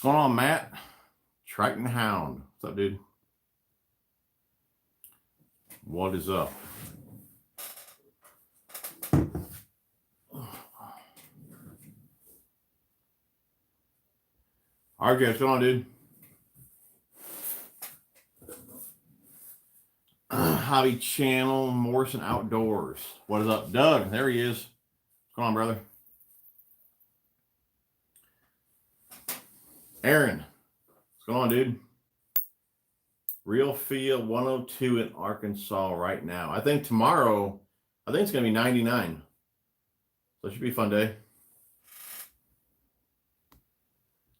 going on, Matt? Triton Hound. What's up, dude? What is up? RJ, what's going on, dude? Hobby Channel, Morrison Outdoors. What is up? Doug, there he is. What's going on, brother? Aaron, what's going on, dude? Real Feel 102 in Arkansas right now. I think tomorrow, I think it's going to be 99. So it should be a fun day.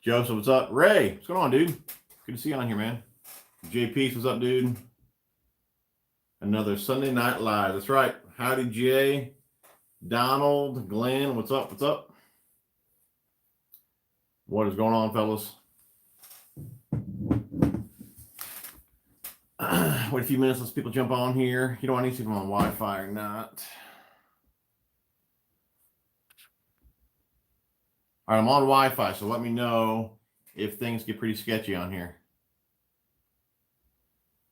Joseph, what's up? Ray, what's going on, dude? Good to see you on here, man. JP, what's up, dude? Another Sunday Night Live. That's right. Howdy, Jay. Donald, Glenn, what's up? What's up? What is going on, fellas? Wait a few minutes. Let's people jump on here. You know, I need to see if I'm on Wi-Fi or not. All right, I'm on Wi-Fi, so let me know if things get pretty sketchy on here.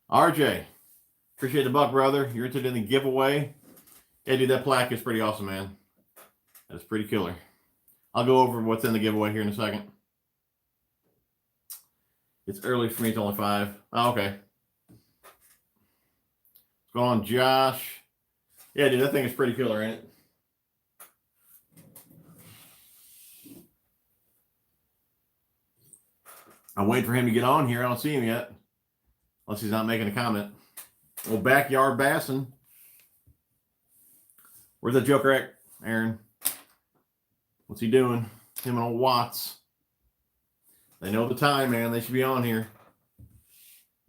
RJ, appreciate the buck, brother. You're interested in the giveaway? Yeah, dude, that plaque is pretty awesome, man. That's pretty killer. I'll go over what's in the giveaway here in a second. It's early for me. It's only 5. Oh, okay. What's going on, Josh? Yeah, dude, that thing is pretty killer, ain't it? I'm waiting for him to get on here. I don't see him yet. Unless he's not making a comment. Well, backyard bassing. Where's the Joker at, Aaron? What's he doing? Him and old Watts. They know the time, man. They should be on here.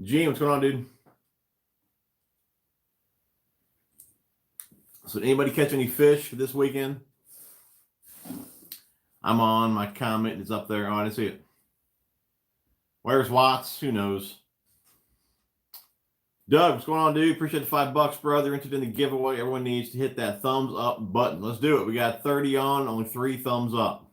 Gene, what's going on, dude? So anybody catch any fish this weekend? I'm on. My comment is up there. Oh, I didn't see it. Where's Watts? Who knows? Doug, what's going on, dude? Appreciate the $5, brother. Interested in the giveaway. Everyone needs to hit that thumbs up button. Let's do it. We got 30 on, only 3 thumbs up.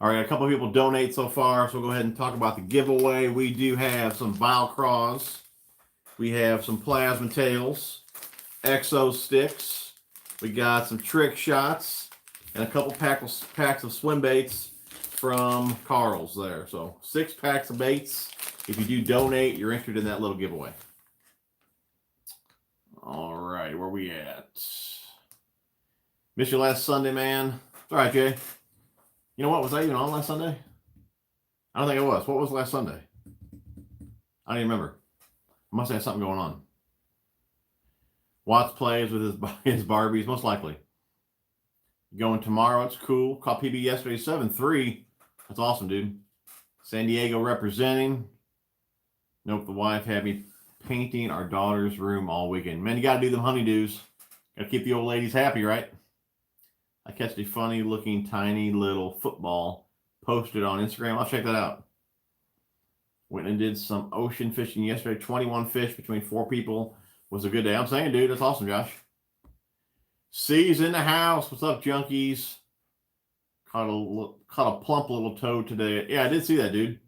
All right, a couple of people donate so far, so we'll go ahead and talk about the giveaway. We do have some Valcross. We have some plasma tails, exo sticks. We got some trick shots and a couple packs of swim baits from Karl's there. So 6 packs of baits. If you do donate, you're entered in that little giveaway. All right, where we at? Missed you last Sunday, man. It's all right, Jay. You know what? Was I even on last Sunday? I don't think I was. What was last Sunday? I don't even remember. I must have something going on. Watts plays with his Barbies, most likely. Going tomorrow. It's cool. Caught PB yesterday, 7-3. That's awesome, dude. San Diego representing. Nope, the wife had me painting our daughter's room all weekend. Man, you got to do them honeydews. Got to keep the old ladies happy, right? I catch a funny-looking, tiny little football posted on Instagram. I'll check that out. Went and did some ocean fishing yesterday. 21 fish between 4 people. Was a good day. I'm saying, dude, that's awesome, Josh. C's in the house. What's up, Junkies? Caught a plump little toad today. Yeah, I did see that, dude.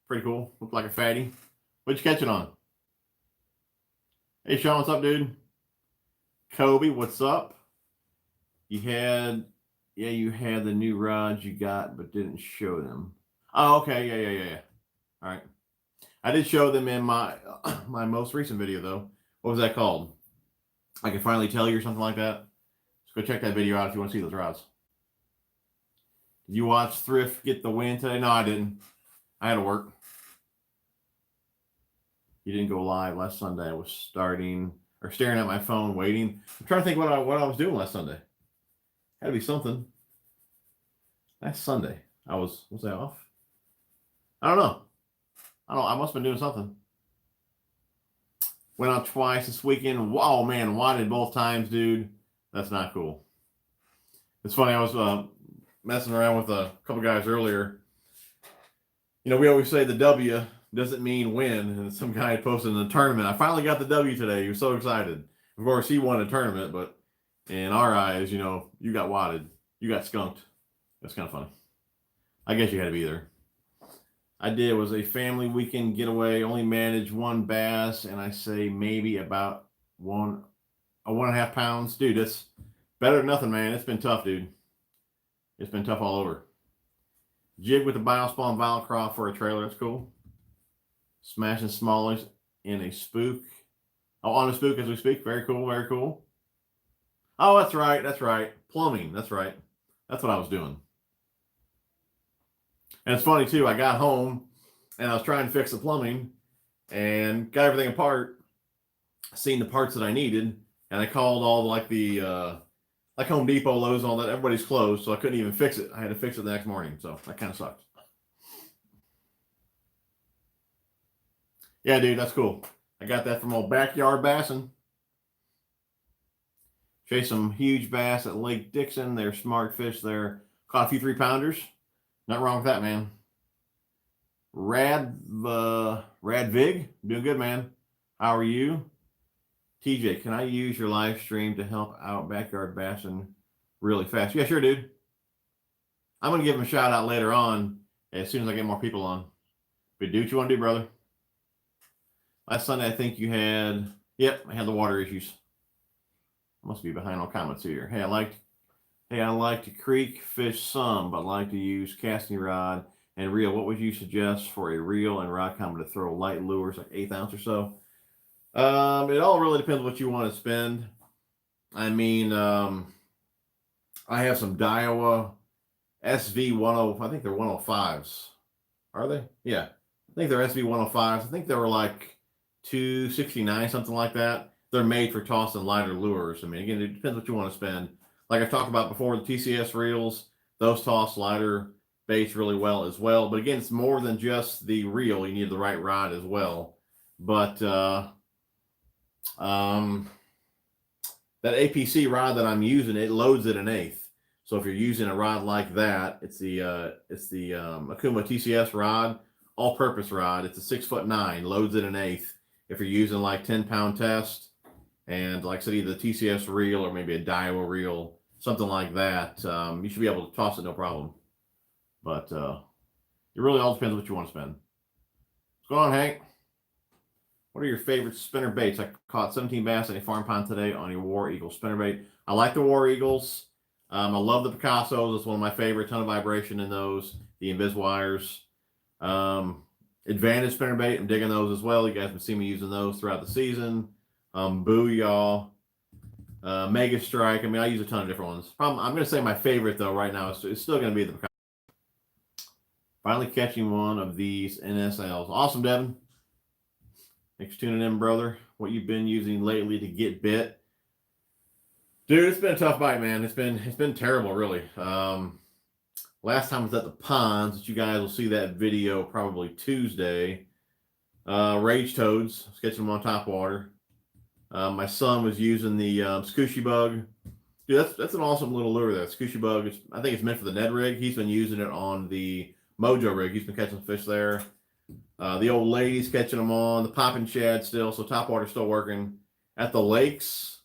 Pretty cool. Looked like a fatty. What'd you catch it on? Hey, Sean, what's up, dude? Kobe, what's up? You had the new rods you got, but didn't show them. Oh, okay. Yeah. All right. I did show them in my most recent video, though. What was that called? I Can Finally Tell You or something like that. Just go check that video out if you want to see those rods. Did you watch Thrift get the win today? No, I didn't. I had to work. You didn't go live last Sunday. I was staring at my phone waiting. I'm trying to think what I was doing last Sunday. Had to be something. Last Sunday. Was I off? I don't know. I must have been doing something. Went out twice this weekend. Wow, man, wanted both times, dude. That's not cool. It's funny. I was messing around with a couple guys earlier. You know, we always say the W doesn't mean win. And some guy posted in the tournament, I finally got the W today. He was so excited. Of course, he won a tournament, but in our eyes, you know, you got wadded. You got skunked. That's kind of funny. I guess you had to be there. I did was a family weekend getaway. Only managed one bass, and I say maybe about 1.5 pounds. Dude, that's better than nothing, man. It's been tough, dude. It's been tough all over. Jig with the biospawn Valcroft for a trailer. That's cool. Smashing smallies in a spook. Oh, on a spook as we speak. Very cool. Very cool. Oh, that's right. That's right. Plumbing. That's right. That's what I was doing. And it's funny, too. I got home, and I was trying to fix the plumbing and got everything apart, seen the parts that I needed, and I called all like Home Depot, Lowe's, and all that. Everybody's closed, so I couldn't even fix it. I had to fix it the next morning, so that kind of sucked. Yeah, dude, that's cool. I got that from old Backyard Bassin'. Chased some huge bass at Lake Dixon. They're smart fish there. Caught a few 3-pounders. Nothing wrong with that, man. Vig, doing good, man. How are you? TJ, can I use your live stream to help out Backyard Bassin' really fast? Yeah, sure, dude. I'm going to give him a shout out later on as soon as I get more people on. But do what you want to do, brother. Last Sunday, I think you had, yep, I had the water issues. Must be behind on comments here. Hey, I like to creek fish some, but like to use casting rod and reel. What would you suggest for a reel and rod combo to throw light lures, like 1/8 ounce or so? It all really depends what you want to spend. I mean, I have some Daiwa SV10. I think they're 105s. Are they? Yeah, I think they're SV 105s. I think they were like $269, something like that. They're made for tossing lighter lures. I mean, again, it depends what you want to spend. Like I've talked about before, the TCS reels, those toss lighter baits really well as well. But again, it's more than just the reel. You need the right rod as well. But that APC rod that I'm using, it loads at 1/8. So if you're using a rod like that, it's the Akuma TCS rod, all-purpose rod. It's a 6'9", loads at 1/8. If you're using like 10-pound test, and like I said, either the TCS reel or maybe a Daiwa reel, something like that, you should be able to toss it no problem. But it really all depends what you want to spend. What's going on, Hank? What are your favorite spinner baits? I caught 17 bass in a farm pond today on a War Eagle spinner bait. I like the War Eagles. I love the Picassos. It's one of my favorite. Ton of vibration in those. The Invis wires. Advantage spinner bait. I'm digging those as well. You guys have seen me using those throughout the season. Booyah. Mega Strike. I mean, I use a ton of different ones. I'm going to say my favorite, though, right now is still going to be the Picasso. Finally catching one of these NSLs. Awesome, Devin. Thanks for tuning in, brother. What you've been using lately to get bit? Dude, it's been a tough bite, man. It's been terrible, really. Last time I was at the ponds, that you guys will see that video probably Tuesday. Rage toads, catching them on top water. My son was using the Scooshy Bug. Dude, that's an awesome little lure there. Scooshy Bug. I think it's meant for the Ned rig. He's been using it on the Mojo rig. He's been catching fish there. The old lady's catching them on the popping shad still, so top water's still working. At the lakes,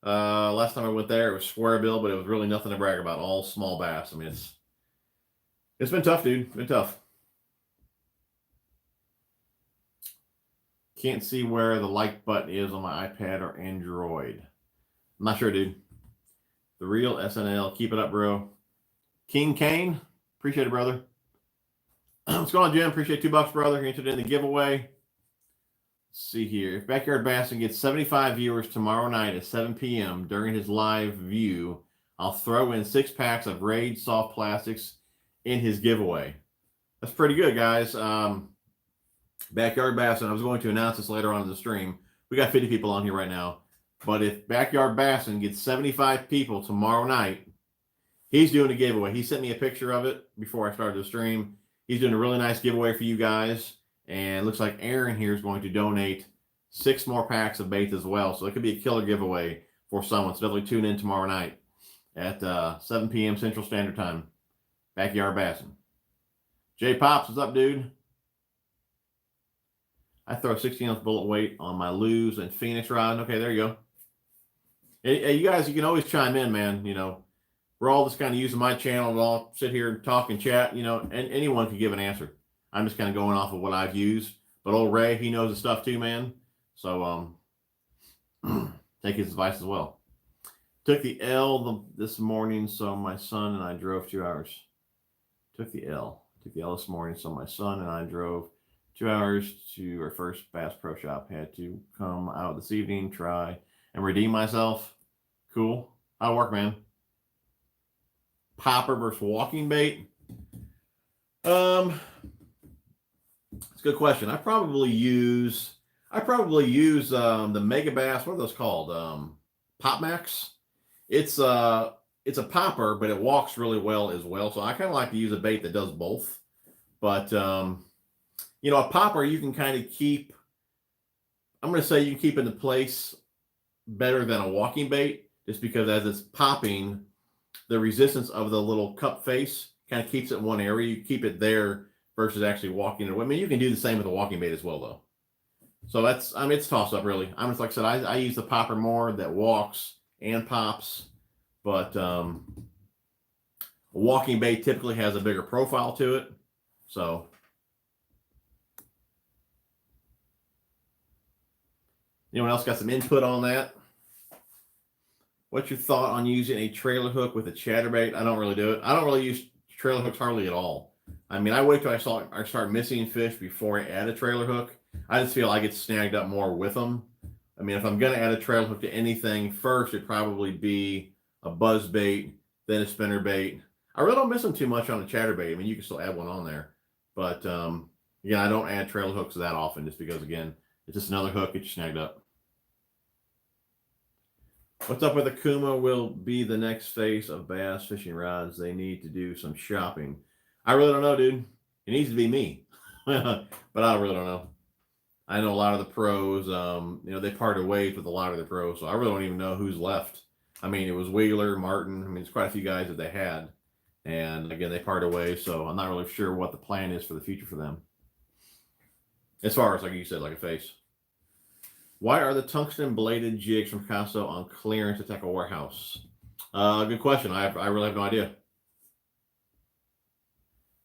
last time I went there, it was square bill, but it was really nothing to brag about. All small bass. I mean, it's been tough, dude. It's been tough. Can't see where the like button is on my iPad or Android. I'm not sure, dude. The real SNL. Keep it up, bro. King Kane. Appreciate it, brother. What's going on, Jim? Appreciate $2, brother. You're interested in the giveaway. Let's see here. If Backyard Bassin gets 75 viewers tomorrow night at 7 p.m. during his live view, I'll throw in 6 packs of Raid soft plastics in his giveaway. That's pretty good, guys. Backyard Bassin, I was going to announce this later on in the stream. We got 50 people on here right now. But if Backyard Bassin gets 75 people tomorrow night, he's doing a giveaway. He sent me a picture of it before I started the stream. He's doing a really nice giveaway for you guys. And it looks like Aaron here is going to donate 6 more packs of bait as well. So it could be a killer giveaway for someone. So definitely tune in tomorrow night at 7 p.m. Central Standard Time. Backyard Bassin. J Pops, what's up, dude? I throw a 16-ounce bullet weight on my Lew's and Phoenix rod. Okay, there you go. Hey, you guys, you can always chime in, man. You know, we're all just kind of using my channel to all sit here and talk and chat, you know, and anyone can give an answer. I'm just kind of going off of what I've used. But old Ray, he knows the stuff too, man. So take his advice as well. Took the L this morning, so my son and I drove 2 hours. Took the L this morning, so my son and I drove 2 hours to our first Bass Pro Shop. Had to come out this evening, try and redeem myself. Cool. How'd it work, man? Popper versus walking bait. It's a good question. I probably use the Mega Bass. What are those called? Pop Max. It's a popper, but it walks really well as well. So I kind of like to use a bait that does both. But you know, a popper you can kind of keep. I'm going to say you can keep into place better than a walking bait, just because as it's popping, the resistance of the little cup face kind of keeps it in one area. You keep it there versus actually walking it away. I mean, you can do the same with a walking bait as well, though. So that's, I mean, it's toss up really. I'm just, like I said, I use the popper more that walks and pops, but a walking bait typically has a bigger profile to it. So anyone else got some input on that? What's your thought on using a trailer hook with a chatterbait? I don't really do it. I don't really use trailer hooks hardly at all. I mean, I wait till I start missing fish before I add a trailer hook. I just feel I get snagged up more with them. I mean, if I'm going to add a trailer hook to anything, first it'd probably be a buzz bait, then a spinner bait. I really don't miss them too much on a chatterbait. I mean, you can still add one on there. But, again, I don't add trailer hooks that often just because, again, it's just another hook, get you snagged up. What's up with Akuma will be the next face of bass fishing rods. They need to do some shopping. I really don't know, dude. It needs to be me. But I really don't know. I know a lot of the pros, you know, they parted ways with a lot of the pros, so I really don't even know who's left. I mean, it was Wheeler, Martin. I mean, there's quite a few guys that they had. And again, they parted ways, so I'm not really sure what the plan is for the future for them. As far as, like you said, like a face. Why are the tungsten bladed jigs from Picasso on clearance at Tackle Warehouse? Good question. I really have no idea.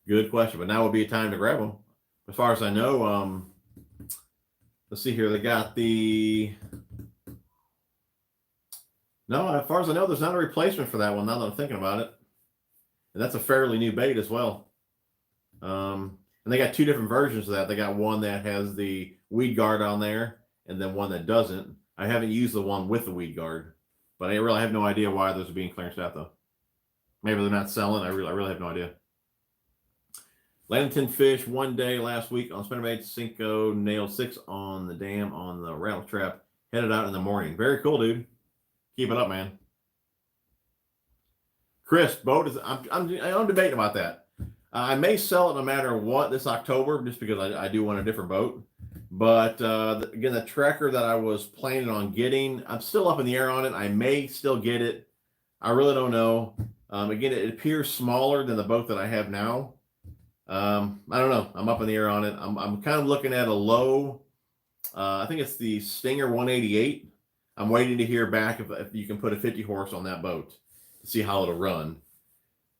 Good question, but now would be a time to grab them. As far as I know, let's see here. They got the... No, as far as I know, there's not a replacement for that one now that I'm thinking about it. And that's a fairly new bait as well. And they got two different versions of that. They got one that has the weed guard on there, and then one that doesn't. I haven't used the one with the weed guard, but I really have no idea why those are being clearanced out, though. Maybe they're not selling. I really have no idea. Landon fish one day last week on spinnerbait. Cinco nailed 6 on the dam on the rattle trap. Headed out in the morning. Very cool, dude. Keep it up, man. Chris, boat is. I'm debating about that. I may sell it no matter what this October, just because I do want a different boat. But again, the tracker that I was planning on getting, I'm still up in the air on it. I may still get it. I really don't know. Again, it appears smaller than the boat that I have now. I don't know. I'm up in the air on it. I'm kind of looking at a low. I think it's the Stinger 188. I'm waiting to hear back if you can put a 50 horse on that boat to see how it'll run.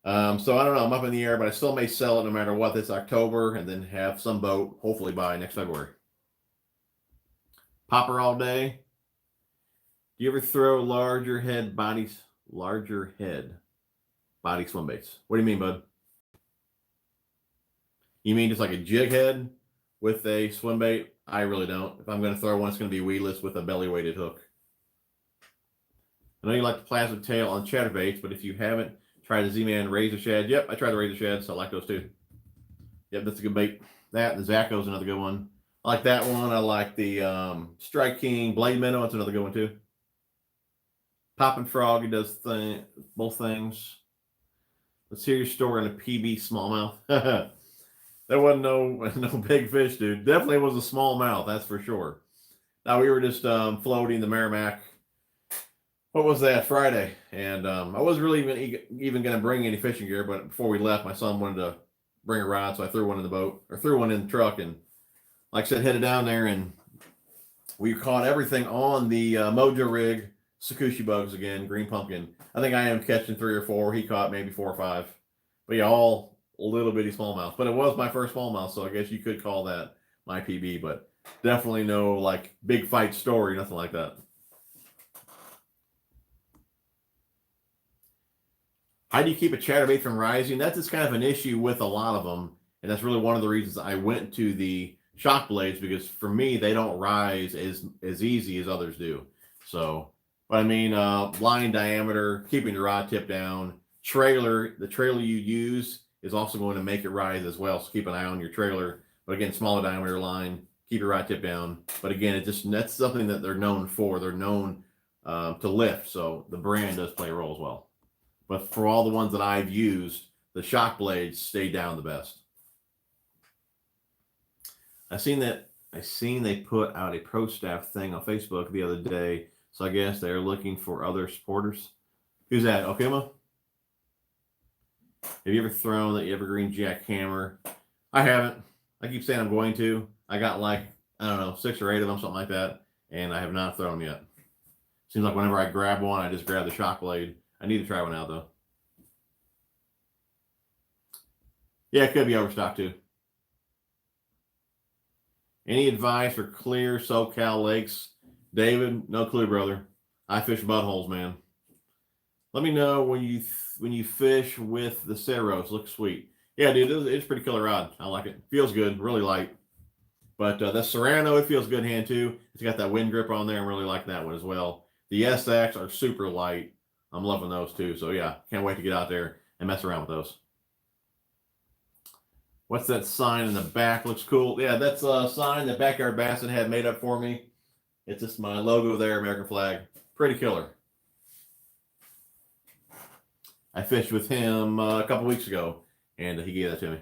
So I don't know. I'm up in the air, but I still may sell it no matter what this October, and then have some boat hopefully by next February. Popper all day. Do you ever throw larger head body swim baits? What do you mean, bud? You mean just like a jig head with a swim bait? I really don't. If I'm going to throw one, it's going to be weedless with a belly weighted hook. I know you like the plastic tail on chatterbaits, but if you haven't tried the Z-Man Razor Shad, yep, I tried the Razor Shad, so I like those too. Yep, that's a good bait. That, the Zacho is another good one. I like that one. I like the Strike King Blade Minnow. That's another good one too. Poppin' Frog, he does both things. Let's hear your story on a PB smallmouth. There wasn't no big fish, dude. Definitely was a smallmouth, that's for sure. Now we were just floating the Merrimack. What was that, Friday? And I wasn't really even going to bring any fishing gear, but before we left, my son wanted to bring a rod, so I threw one in the boat, or threw one in the truck, and like I said, headed down there, and we caught everything on the Mojo rig Sakushi bugs again, green pumpkin. I think I am catching 3 or 4. He caught maybe 4 or 5. But yeah, all little bitty smallmouth. But it was my first smallmouth, so I guess you could call that my PB. But definitely no like big fight story, nothing like that. How do you keep a chatterbait from rising? That's just kind of an issue with a lot of them. And that's really one of the reasons I went to the shock blades, because for me, they don't rise as easy as others do. So, but I mean, line diameter, keeping the rod tip down, the trailer you use is also going to make it rise as well. So keep an eye on your trailer. But again, smaller diameter line, keep your rod tip down. But again, that's something that they're known for. They're known to lift. So the brand does play a role as well. But for all the ones that I've used, the shock blades stay down the best. I seen they put out a pro staff thing on Facebook the other day. So I guess they're looking for other supporters. Who's that? Okima? Have you ever thrown the evergreen jackhammer? I haven't. I keep saying I'm going to. I got like, I don't know, 6 or 8 of them, something like that. And I have not thrown them yet. Seems like whenever I grab one, I just grab the shock blade. I need to try one out though. Yeah, it could be overstocked too. Any advice for clear SoCal lakes? David, no clue, brother. I fish buttholes, man. Let me know when you fish with the Ceros. Looks sweet. Yeah, dude, it's pretty killer rod. I like it. Feels good, really light. But the Serrano, it feels good in hand too. It's got that wind grip on there. I'm really liking that one as well. The SX are super light. I'm loving those too. So yeah, can't wait to get out there and mess around with those. What's that sign in the back? Looks cool. Yeah, that's a sign that Backyard Bassin had made up for me. It's just my logo there, American flag. Pretty killer. I fished with him a couple weeks ago, and he gave that to me.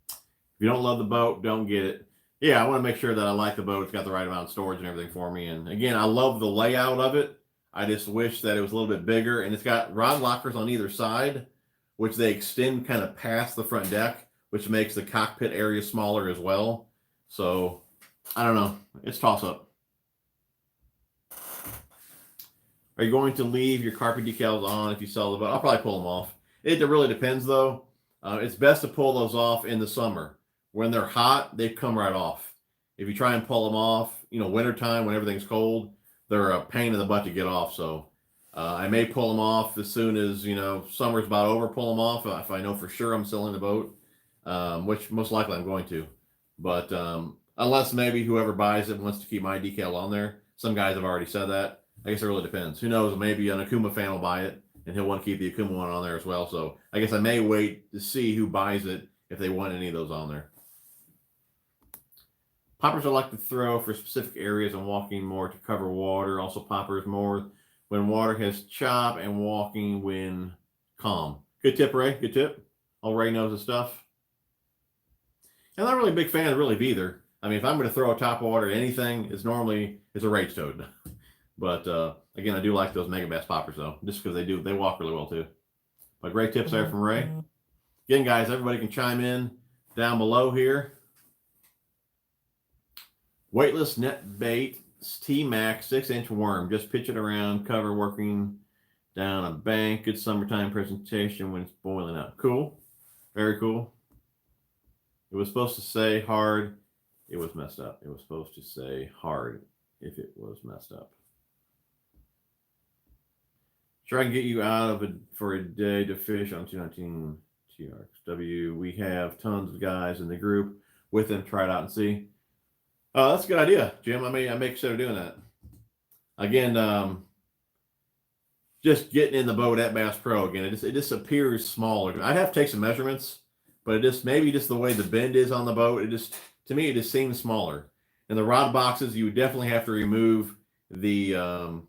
If you don't love the boat, don't get it. Yeah, I want to make sure that I like the boat. It's got the right amount of storage and everything for me. And again, I love the layout of it. I just wish that it was a little bit bigger. And it's got rod lockers on either side, which they extend kind of past the front deck, which makes the cockpit area smaller as well. So, I don't know. It's toss-up. Are you going to leave your carpet decals on if you sell the boat? I'll probably pull them off. It really depends, though. It's best to pull those off in the summer. When they're hot, they come right off. If you try and pull them off, wintertime when everything's cold, they're a pain in the butt to get off. So I may pull them off as soon as, summer's about over, pull them off if I know for sure I'm selling the boat, which most likely I'm going to. But unless maybe whoever buys it wants to keep my decal on there. Some guys have already said that. I guess it really depends. Who knows? Maybe an Akuma fan will buy it, and he'll want to keep the Akuma one on there as well. So I guess I may wait to see who buys it if they want any of those on there. Poppers I like to throw for specific areas and walking more to cover water. Also poppers more when water has chop and walking when calm. Good tip, Ray. Good tip. All Ray knows his stuff. I'm not really a big fan of really either. I mean, if I'm going to throw a top water at anything, it's a rage toad. But again, I do like those Mega Bass poppers though, just because they walk really well too. But great tips there from Ray. Again, guys, everybody can chime in down below here. Weightless net bait, T-Max 6-inch worm. Just pitch it around, cover working down a bank. Good summertime presentation when it's boiling up. Cool. Very cool. It was supposed to say hard. It was messed up. It was supposed to say hard if it was messed up. Try and get you out of it for a day to fish on 219 TRXW. We have tons of guys in the group with them. Try it out and see. That's a good idea, Jim. I may consider doing that. Again, just getting in the boat at Bass Pro again. It just appears smaller. I'd have to take some measurements, but maybe just the way the bend is on the boat. To me, it just seems smaller. And the rod boxes, you would definitely have to remove the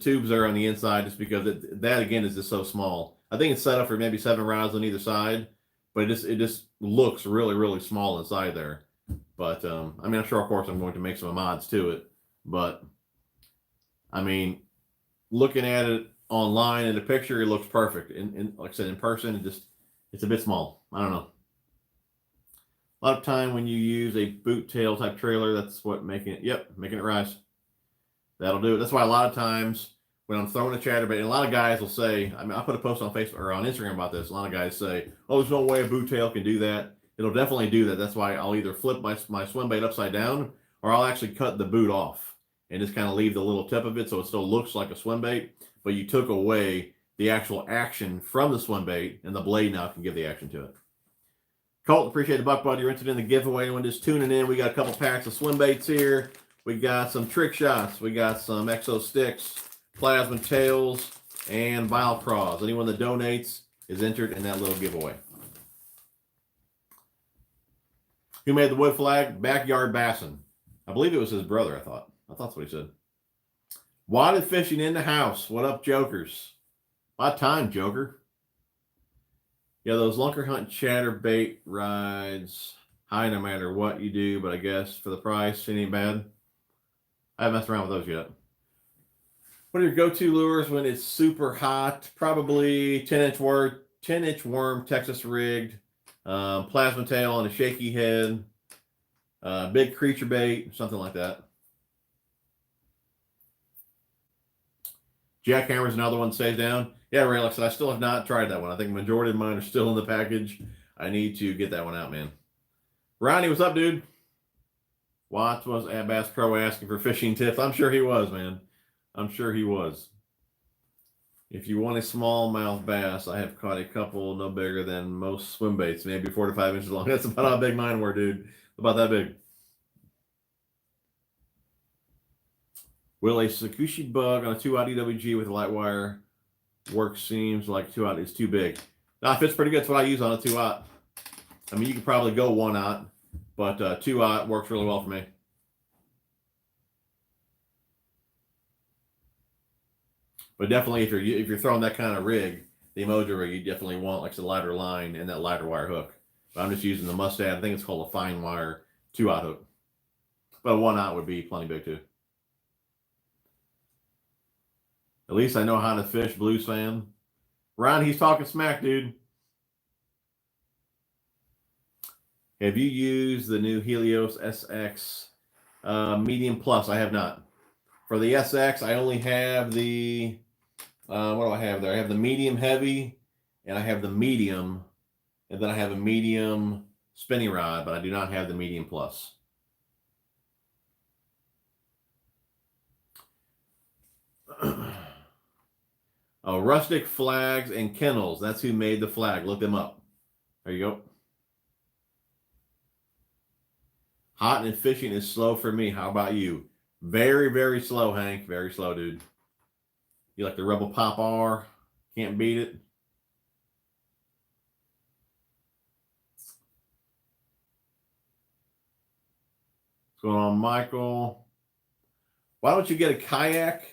tubes that are on the inside, just because that again is just so small. I think it's set up for maybe 7 rods on either side, but it just looks really, really small inside there. But I'm sure, of course, I'm going to make some mods to it. But looking at it online in the picture, it looks perfect. And like I said, in person, it's a bit small. I don't know. A lot of time when you use a boot tail type trailer, that's what making it rise. That'll do it. That's why a lot of times when I'm throwing a chatterbait, and a lot of guys will say, I mean, I put a post on Facebook or on Instagram about this. A lot of guys say, oh, there's no way a boot tail can do that. It'll definitely do that. That's why I'll either flip my swim bait upside down or I'll actually cut the boot off and just kind of leave the little tip of it so it still looks like a swim bait, but you took away the actual action from the swim bait, and the blade now can give the action to it. Colt, appreciate the buck, buddy. You're entered in the giveaway. Anyone just tuning in, we got a couple packs of swim baits here. We got some trick shots. We got some exo sticks, plasma tails, and vial craws. Anyone that donates is entered in that little giveaway. Who made the wood flag? Backyard Bassin. I believe it was his brother, I thought. That's what he said. Wadded fishing in the house. What up, jokers? About time, joker. Yeah, those lunker hunt chatterbait rides high no matter what you do, but I guess for the price, it ain't bad. I haven't messed around with those yet. What are your go-to lures when it's super hot? Probably 10-inch worm, Texas rigged, plasma tail and a shaky head, big creature bait, something like that. Jackhammer's another one that stays down. Yeah, Ray, like I said, I still have not tried that one. I think the majority of mine are still in the package. I need to get that one out, man. Ronnie, what's up, dude? Watts was at Bass Pro asking for fishing tips. I'm sure he was, man. I'm sure he was. If you want a smallmouth bass, I have caught a couple no bigger than most swim baits, maybe 4 to 5 inches long. That's about how big mine were, dude. About that big. Will a Sakushi bug on a 2-aught EWG with a light wire work? Seems like 2-aught is too big. No, it fits pretty good. That's what I use on a 2-aught. I mean, you could probably go 1-aught, but 2-aught works really well for me. But definitely, if you're throwing that kind of rig, the emoji rig, you definitely want like the lighter line and that lighter wire hook. But I'm just using the Mustad. I think it's called a fine wire 2-aught hook. But 1-aught would be plenty big too. At least I know how to fish, Blues fan. Ron, he's talking smack, dude. Have you used the new Helios SX Medium Plus? I have not. For the SX, I only have the, what do I have there? I have the medium heavy, and I have the medium, and then I have a medium spinning rod, but I do not have the Medium Plus. Oh, Rustic Flags and Kennels. That's who made the flag. Look them up. There you go. Hot and fishing is slow for me. How about you? Very, very slow, Hank. Very slow, dude. You like the Rebel Pop R? Can't beat it. What's going on, Michael? Why don't you get a kayak?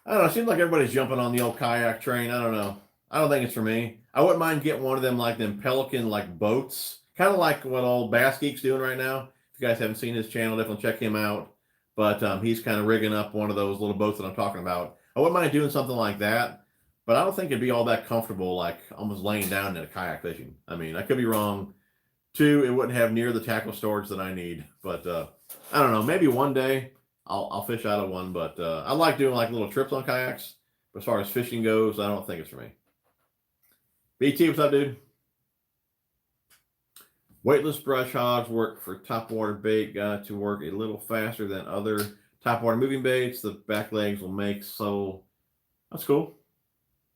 I don't know. It seems like everybody's jumping on the old kayak train. I don't know. I don't think it's for me. I wouldn't mind getting one of them like them Pelican like boats. Kind of like what old Bass Geek's doing right now. If you guys haven't seen his channel, definitely check him out. But he's kind of rigging up one of those little boats that I'm talking about. I wouldn't mind doing something like that. But I don't think it'd be all that comfortable, like almost laying down in a kayak fishing. I mean, I could be wrong. 2, it wouldn't have near the tackle storage that I need. But I don't know. Maybe one day I'll fish out of one, but I like doing like little trips on kayaks. But as far as fishing goes, I don't think it's for me. BT, what's up, dude? Weightless brush hogs work for topwater bait. Got to work a little faster than other topwater moving baits. The back legs will make subtle. That's cool.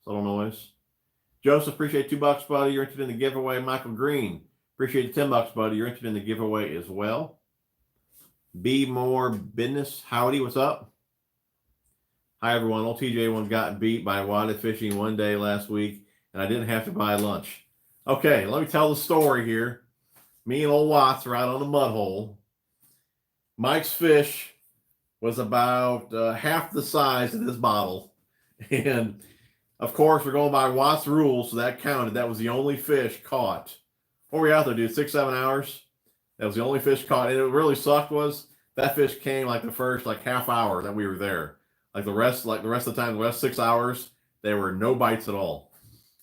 Subtle noise. Joseph, appreciate $2, buddy. You're entered in the giveaway. Michael Green, appreciate the $10, buddy. You're entered in the giveaway as well. Be More Business. Howdy, what's up? Hi, everyone. Old TJ1 got beat by wadded fishing one day last week, and I didn't have to buy lunch. Okay, let me tell the story here. Me and old Watts are out on the mud hole. Mike's fish was about half the size of this bottle. And, of course, we're going by Watts' rules, so that counted. That was the only fish caught. What were we out there, dude? 6-7 hours? That was the only fish caught. And it really sucked was that fish came like the first half hour that we were there. Like the rest of the time, the rest 6 hours, there were no bites at all.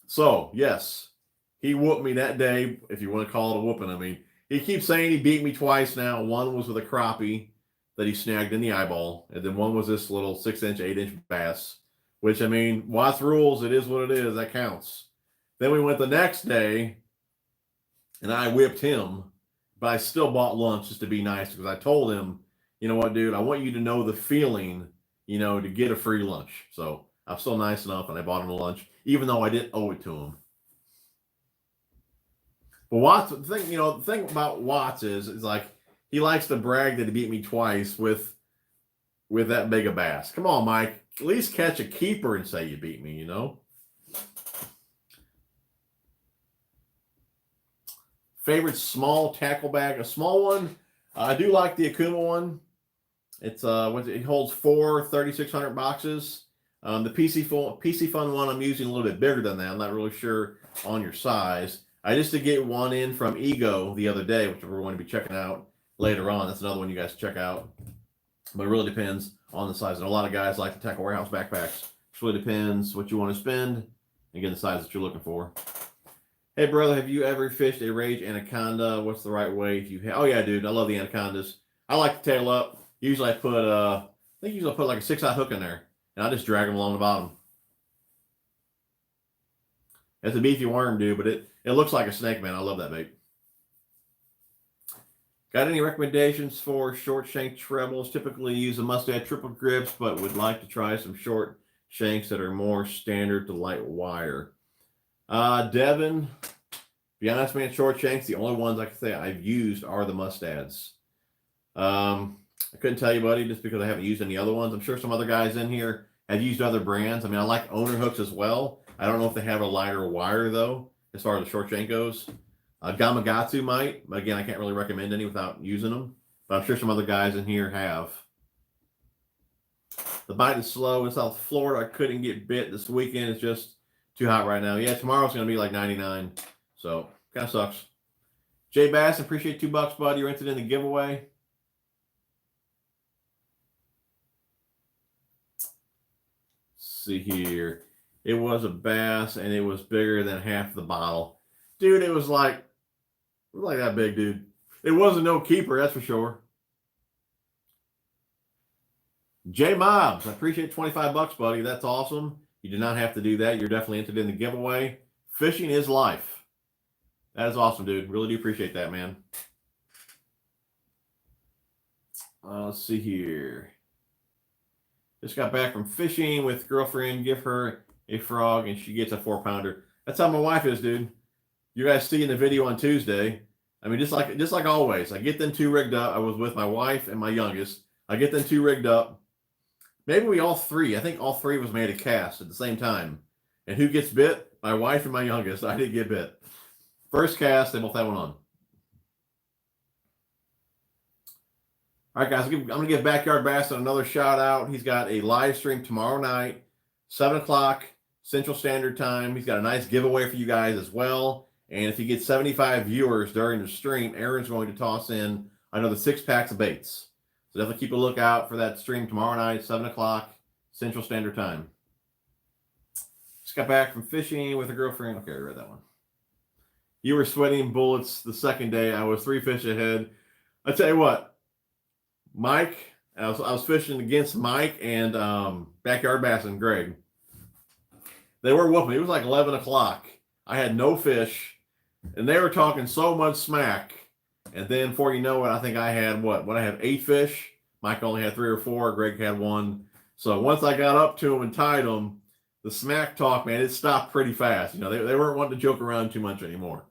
So, yes, he whooped me that day, if you want to call it a whooping. I mean, he keeps saying he beat me twice now. One was with a crappie that he snagged in the eyeball. And then one was this little 6-inch, 8-inch bass, which, I mean, Watts rules. It is what it is. That counts. Then we went the next day, and I whipped him, but I still bought lunch just to be nice because I told him, you know what, dude, I want you to know the feeling, to get a free lunch. So I'm still nice enough, and I bought him a lunch, even though I didn't owe it to him. But Watts, the thing about Watts is like he likes to brag that he beat me twice with that big a bass. Come on, Mike. At least catch a keeper and say you beat me, Favorite small tackle bag? A small one. I do like the Akuma one. It holds 4 3,600 boxes. The PC Fun one I'm using a little bit bigger than that. I'm not really sure on your size. I just did get one in from Ego the other day, which we're going to be checking out later on. That's another one you guys check out. But it really depends on the size. And a lot of guys like the Tackle Warehouse backpacks. It really depends what you want to spend and get the size that you're looking for. Hey, brother, have you ever fished a Rage Anaconda? What's the right way? Oh, yeah, dude. I love the Anacondas. I like to tail up. Usually I put, like a 6-aught hook in there. And I just drag them along the bottom. It's a beefy worm, dude, but it looks like a snake, man. I love that bait. Got any recommendations for short shank trebles? Typically use a mustad triple grips, but would like to try some short shanks that are more standard to light wire. Devin, be honest, man, short shanks, the only ones I can say I've used are the mustads. I couldn't tell you, buddy, just because I haven't used any other ones. I'm sure some other guys in here have used other brands. I mean, I like owner hooks as well. I don't know if they have a lighter wire, though, as far as the short shank goes. Gamakatsu might, but again, I can't really recommend any without using them. But I'm sure some other guys in here have. The bite is slow in South Florida. I couldn't get bit this weekend. It's just too hot right now. Yeah, tomorrow's going to be like 99. So, kind of sucks. Jay Bass, appreciate $2, bud. You're entered in the giveaway. Let's see here. It was a bass, and it was bigger than half the bottle. Dude, it was like that big, dude. It wasn't no keeper, that's for sure. J Mobs, I appreciate $25, buddy. That's awesome. You did not have to do that. You're definitely entered in the giveaway. Fishing is life. That is awesome, dude. Really do appreciate that, man. Let's see here. Just got back from fishing with girlfriend. Give her a frog, and she gets a 4-pounder. That's how my wife is, dude. You guys see in the video on Tuesday. I mean, just like always. I get them 2 rigged up. I was with my wife and my youngest. I get them 2 rigged up. Maybe all 3. I think all 3 was made a cast at the same time. And who gets bit? My wife and my youngest. I didn't get bit. First cast, they both had one on. All right, guys. I'm going to give Backyard Bass another shout out. He's got a live stream tomorrow night, 7 o'clock Central Standard Time. He's got a nice giveaway for you guys as well. And if he gets 75 viewers during the stream, Aaron's going to toss in another 6 packs of baits. So definitely keep a lookout for that stream tomorrow night, 7 o'clock Central Standard Time. Just got back from fishing with a girlfriend. Okay, I read that one. You were sweating bullets the second day. I was 3 fish ahead. I tell you what, Mike, I was fishing against Mike and Backyard Bass and Greg. They were whooping. It was like 11 o'clock. I had no fish, and they were talking so much smack. And then, before you know it, I think I had, I have 8 fish. Mike only had 3 or 4. Greg had 1. So once I got up to them and tied them, the smack talk, man, it stopped pretty fast. They weren't wanting to joke around too much anymore.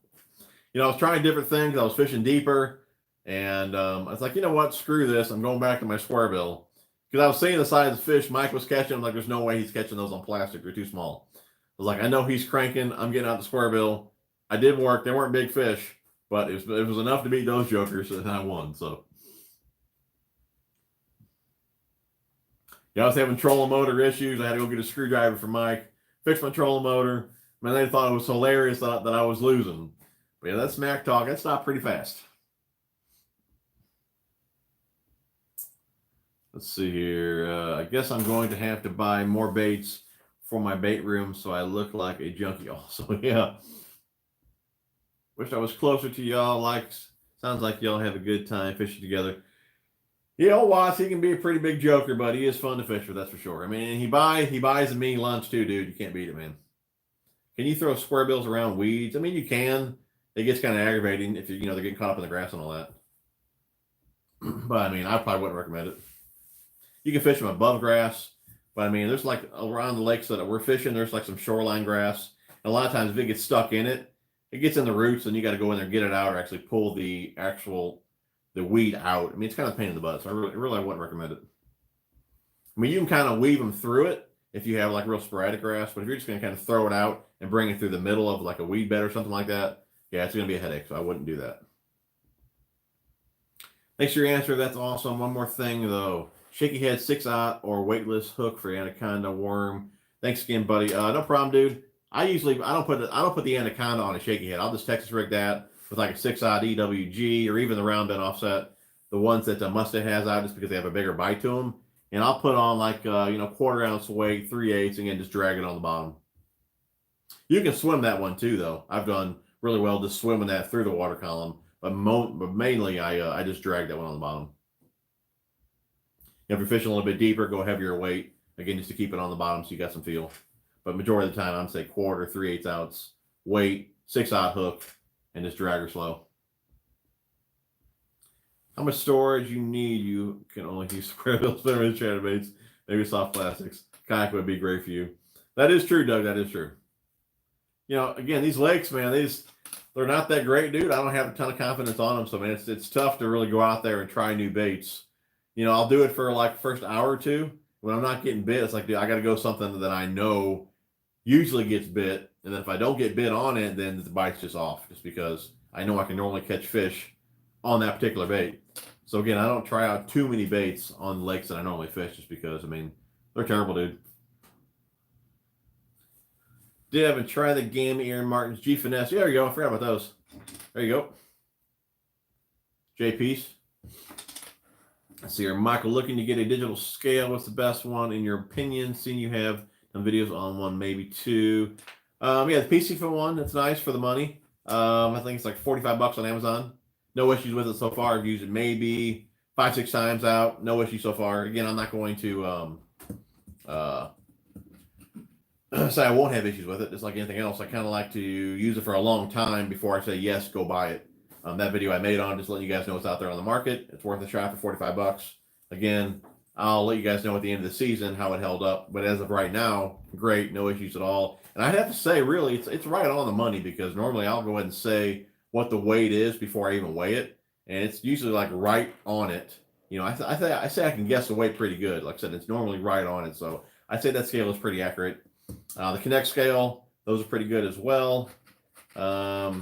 I was trying different things. I was fishing deeper. And I was like, you know what? Screw this. I'm going back to my square bill. Because I was seeing the size of fish Mike was catching. I'm like, there's no way he's catching those on plastic. They're too small. I was like, I know he's cranking. I'm getting out the square bill. I did work. They weren't big fish. But it was enough to beat those jokers, and I won. So, I was having trolling motor issues. I had to go get a screwdriver for Mike, fix my trolling motor. Man, they thought it was hilarious that I was losing. But yeah, that smack talk, that stopped pretty fast. Let's see here. I guess I'm going to have to buy more baits for my bait room so I look like a junkie also. Yeah. Wish I was closer to y'all. Sounds like y'all have a good time fishing together. Yeah, old Watts, he can be a pretty big joker, but he is fun to fish with, that's for sure. I mean, he buys a mean lunch too, dude. You can't beat it, man. Can you throw square bills around weeds? I mean, you can. It gets kind of aggravating if they're getting caught up in the grass and all that. But I mean, I probably wouldn't recommend it. You can fish them above grass, but I mean, there's like around the lakes that we're fishing, there's like some shoreline grass. And a lot of times, if it gets stuck in it, it gets in the roots, and you got to go in there and get it out, or actually pull the weed out. I mean, it's kind of a pain in the butt, so I really wouldn't recommend it. I mean, you can kind of weave them through it if you have like real sporadic grass, but if you're just going to kind of throw it out and bring it through the middle of like a weed bed or something like that, yeah, it's going to be a headache, so I wouldn't do that. Thanks for your answer. That's awesome. One more thing, though. Shaky head 6/0 or weightless hook for anaconda worm. Thanks again, buddy. No problem, dude. I don't put the anaconda on a shaky head. I'll just Texas rig that with like a 6/0 EWG or even the round bend offset, the ones that the Mustang has out just because they have a bigger bite to them. And I'll put on like 1/4 ounce weight, 3/8, and again just drag it on the bottom. You can swim that one too, though. I've done really well just swimming that through the water column, but mainly I just drag that one on the bottom. If you're fishing a little bit deeper, go heavier weight. Again, just to keep it on the bottom so you got some feel. But majority of the time, I'm say 1/4, 3/8 ounce weight, 6/0 hook, and just drag her slow. How much storage you need? You can only use square bill spinner with chatterbaits, maybe soft plastics. Kayak would be great for you. That is true, Doug. That is true. Again, these lakes, man, they're not that great, dude. I don't have a ton of confidence on them, so man, it's tough to really go out there and try new baits. I'll do it for like first hour or two. When I'm not getting bit, it's like, dude, I got to go something that I know usually gets bit. And then if I don't get bit on it, then the bite's just off, just because I know I can normally catch fish on that particular bait. So again, I don't try out too many baits on lakes that I normally fish, just because, I mean, they're terrible, dude. Did try the Gammy Aaron Martin's G Finesse. Yeah, there you go. I forgot about those. There you go. J Piece. Let's see here. Michael, looking to get a digital scale. What's the best one in your opinion? Seeing you have some videos on one, maybe two. Yeah, the PC for one. That's nice for the money. I think it's like $45 on Amazon. No issues with it so far. I've used it maybe 5-6 times out. No issues so far. Again, I'm not going to say I won't have issues with it. Just like anything else, I kind of like to use it for a long time before I say yes, go buy it. That video I made on just letting you guys know what's out there on the market. It's worth a shot for $45. Again, I'll let you guys know at the end of the season how it held up. But as of right now, great, no issues at all. And I'd have to say, really, it's right on the money, because normally I'll go ahead and say what the weight is before I even weigh it, and it's usually like right on it. I say I can guess the weight pretty good. Like I said, it's normally right on it, so I'd say that scale is pretty accurate. The Connect scale, those are pretty good as well. What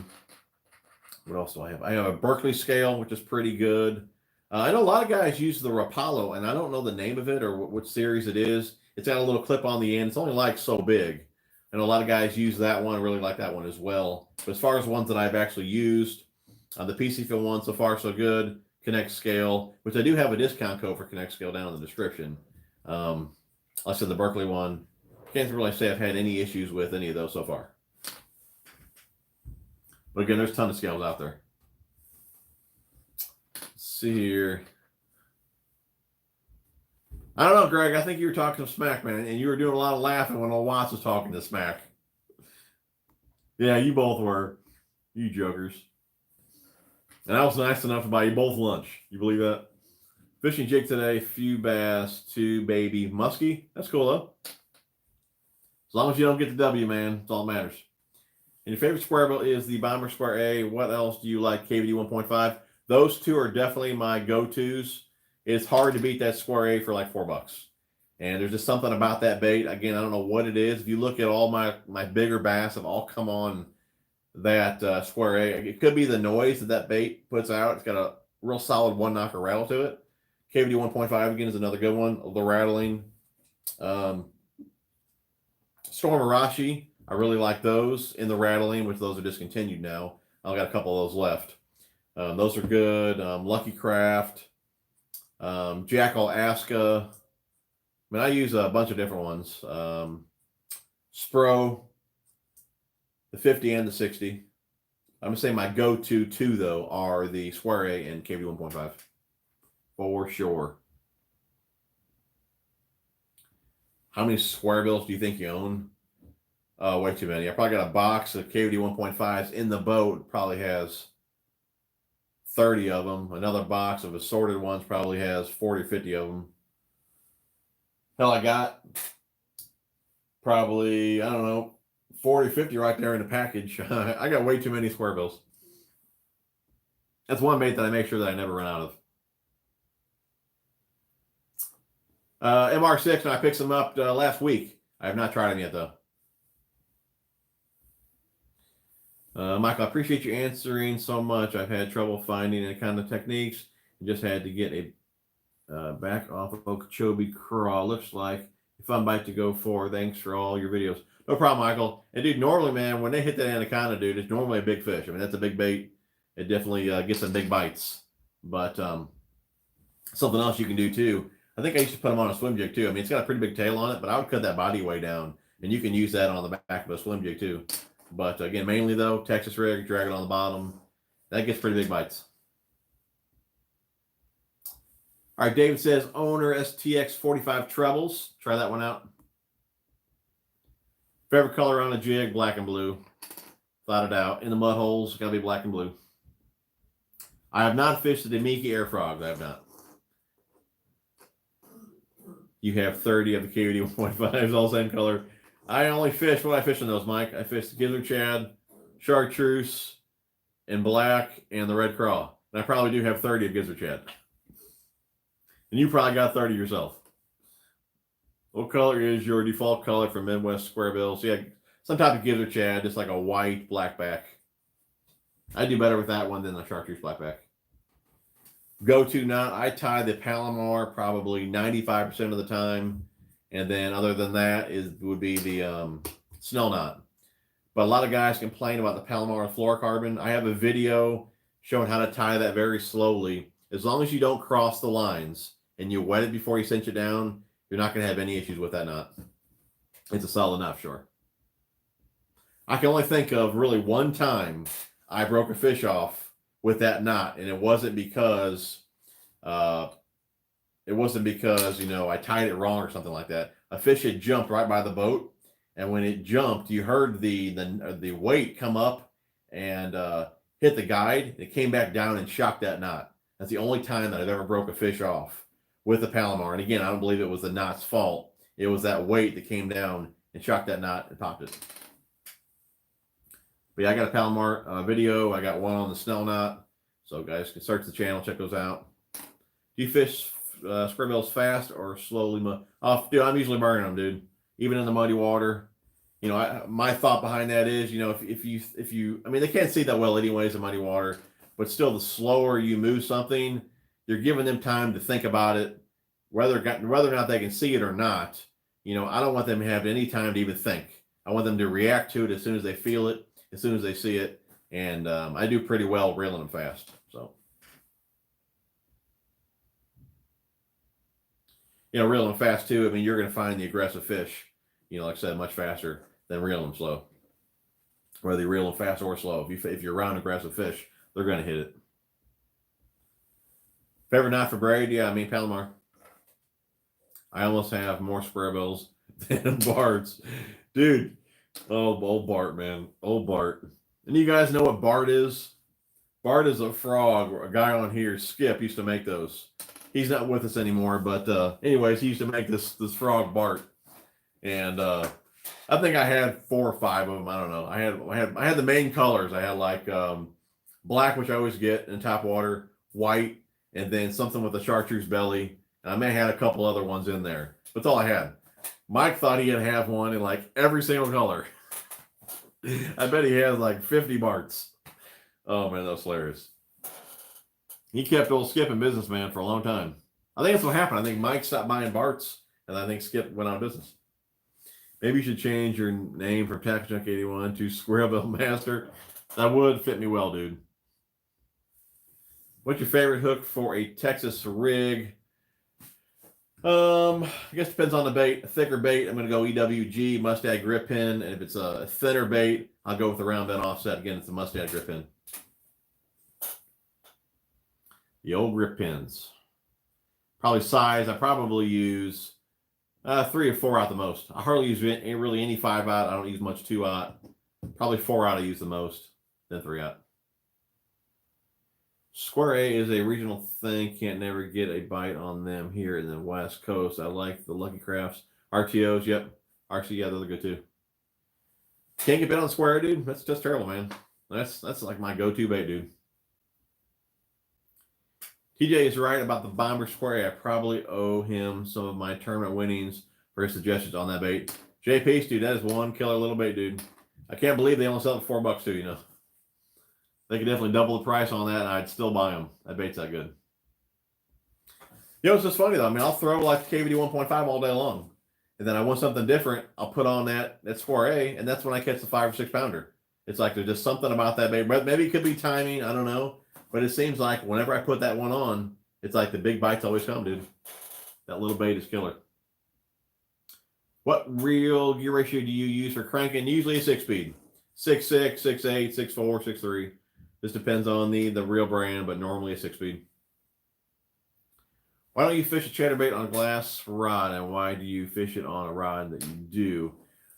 else do I have? I have a Berkeley scale, which is pretty good. I know a lot of guys use the Rapallo, and I don't know the name of it or which series it is. It's got a little clip on the end. It's only like so big. And a lot of guys use that one, really like that one as well. But as far as ones that I've actually used, the PC Film one, so far so good. Connect scale, which I do have a discount code for Connect scale down in the description. Like I said, the Berkeley one, can't really say I've had any issues with any of those so far. But again, there's a ton of scales out there. Let's see here. I don't know, Greg. I think you were talking some smack, man, and you were doing a lot of laughing when old Watts was talking to smack. Yeah, you both were. You jokers. And I was nice enough to buy you both lunch. You believe that? Fishing jig today, few bass, 2 baby muskie. That's cool, though. As long as you don't get the W, man, that's all that matters. And your favorite square bill is the Bomber Square A. What else do you like? KVD 1.5. Those two are definitely my go-tos. It's hard to beat that Square A for like $4. And there's just something about that bait. Again, I don't know what it is. If you look at all my bigger bass have all come on that Square A. It could be the noise that bait puts out. It's got a real solid one-knocker rattle to it. KVD 1.5 again is another good one. The rattling. Storm Arashi. I really like those in the rattling, which those are discontinued now. I've got a couple of those left. Those are good. Lucky Craft, Jackal Aska. I mean, I use a bunch of different ones. Spro, the 50 and the 60. I'm going to say my go-to two, though, are the Square A and KV 1.5. for sure. How many square bills do you think you own? Way too many. I probably got a box of KVD 1.5s in the boat. Probably has 30 of them. Another box of assorted ones probably has 40 or 50 of them. Hell, I got probably, I don't know, 40 or 50 right there in the package. I got way too many square bills. That's one bait that I make sure that I never run out of. MR6, and I picked some up last week. I have not tried them yet, though. Michael, I appreciate you answering so much. I've had trouble finding any kind of techniques. Just had to get a back off of Okeechobee craw. Looks like a fun bite to go for. Thanks for all your videos. No problem, Michael. And dude, normally, man, when they hit that anaconda, dude, it's normally a big fish. I mean, that's a big bait. It definitely gets some big bites. But something else you can do too. I think I used to put them on a swim jig too. I mean, it's got a pretty big tail on it, but I would cut that body way down, and you can use that on the back of a swim jig too. But again, mainly though, Texas rig, drag it on the bottom. That gets pretty big bites. All right, David says, owner STX 45 trebles. Try that one out. Favorite color on a jig, black and blue. Without a doubt. In the mud holes, gotta be black and blue. I have not fished the Demiki air frogs. I have not. You have 30 of the KVD 1.5s, all same color. I only fish, what I fish in those, Mike? I fish the gizzard shad, chartreuse, and black, and the red craw. And I probably do have 30 of gizzard shad. And you probably got 30 yourself. What color is your default color for Midwest square bills? Yeah, some type of gizzard shad, just like a white blackback. I do better with that one than the chartreuse blackback. Go-to knot, I tie the Palomar probably 95% of the time. And then other than that would be the snell knot. But a lot of guys complain about the Palomar fluorocarbon. I have a video showing how to tie that very slowly. As long as you don't cross the lines and you wet it before you cinch it down, you're not going to have any issues with that knot. It's a solid knot, sure. I can only think of really one time I broke a fish off with that knot, and it wasn't because you know, I tied it wrong or something like that. A fish had jumped right by the boat, and when it jumped, you heard the weight come up and hit the guide. It came back down and shocked that knot. That's the only time that I've ever broke a fish off with a Palomar. And again, I don't believe it was the knot's fault. It was that weight that came down and shocked that knot and popped it. But yeah, I got a Palomar video. I got one on the snell knot. So guys can search the channel, check those out. Do you fish square bills fast or slowly? Dude, I'm usually burning them, dude. Even in the muddy water. You know, my thought behind that is, you know, if you, I mean, they can't see that well anyways in muddy water, but still, the slower you move something, you're giving them time to think about it, whether or not they can see it or not. You know, I don't want them to have any time to even think. I want them to react to it as soon as they feel it, as soon as they see it, and I do pretty well reeling them fast. So, you know, reeling them fast too. I mean, you're going to find the aggressive fish, you know, like I said, much faster than reeling them slow. Whether you reel them fast or slow, if you're around aggressive fish, they're going to hit it. Favorite knot for braid? Yeah, I mean, Palomar. I almost have more square bills than Bart's. Dude, oh, old Bart, man. Old Bart. And you guys know what Bart is? Bart is a frog. A guy on here, Skip, used to make those. He's not with us anymore, but anyways, he used to make this frog Bart. And I think I had 4 or 5 of them. I don't know. I had the main colors. I had like black, which I always get in top water, white, and then something with a chartreuse belly. And I may have had a couple other ones in there. That's all I had. Mike thought he had to have one in like every single color. I bet he has like 50 Barts. Oh man, that's hilarious. He kept old Skip in business, man, for a long time. I think that's what happened. I think Mike stopped buying Barts, and I think Skip went out of business. Maybe you should change your name from Tax Junk 81 to Square Bill Master. That would fit me well, dude. What's your favorite hook for a Texas rig? I guess it depends on the bait. A thicker bait, I'm going to go EWG, Mustad grip pin. And if it's a thinner bait, I'll go with the round bend offset. Again, it's a Mustad grip pin. The old grip pins. Probably size, I probably use 3 or 4 out the most. I hardly use really any 5 out. I don't use much 2 out. Probably 4 out I use the most, then 3 out. Square A is a regional thing. Can't never get a bite on them here in the West Coast. I like the Lucky Crafts. RTOs, yep. RC, yeah, those are good too. Can't get bit on Square A, dude. That's just terrible, man. That's like my go-to bait, dude. TJ is right about the Bomber Square A. I probably owe him some of my tournament winnings for his suggestions on that bait. JP, dude, that is one killer little bait, dude. I can't believe they only sell it for $4 too, you know. They could definitely double the price on that, and I'd still buy them. That bait's that good. You know, it's just funny, though. I mean, I'll throw like KVD 1.5 all day long. And then I want something different. I'll put on that Square A, and that's when I catch the 5 or 6 pounder. It's like there's just something about that bait. Maybe it could be timing. I don't know. But it seems like whenever I put that one on, it's like the big bites always come, dude. That little bait is killer. What real gear ratio do you use for cranking? Usually a 6-speed. 6.6, 6.8, 6.4, 6.3. This depends on the real brand, but normally a 6-speed. Why don't you fish a chatterbait on a glass rod, and why do you fish it on a rod that you do?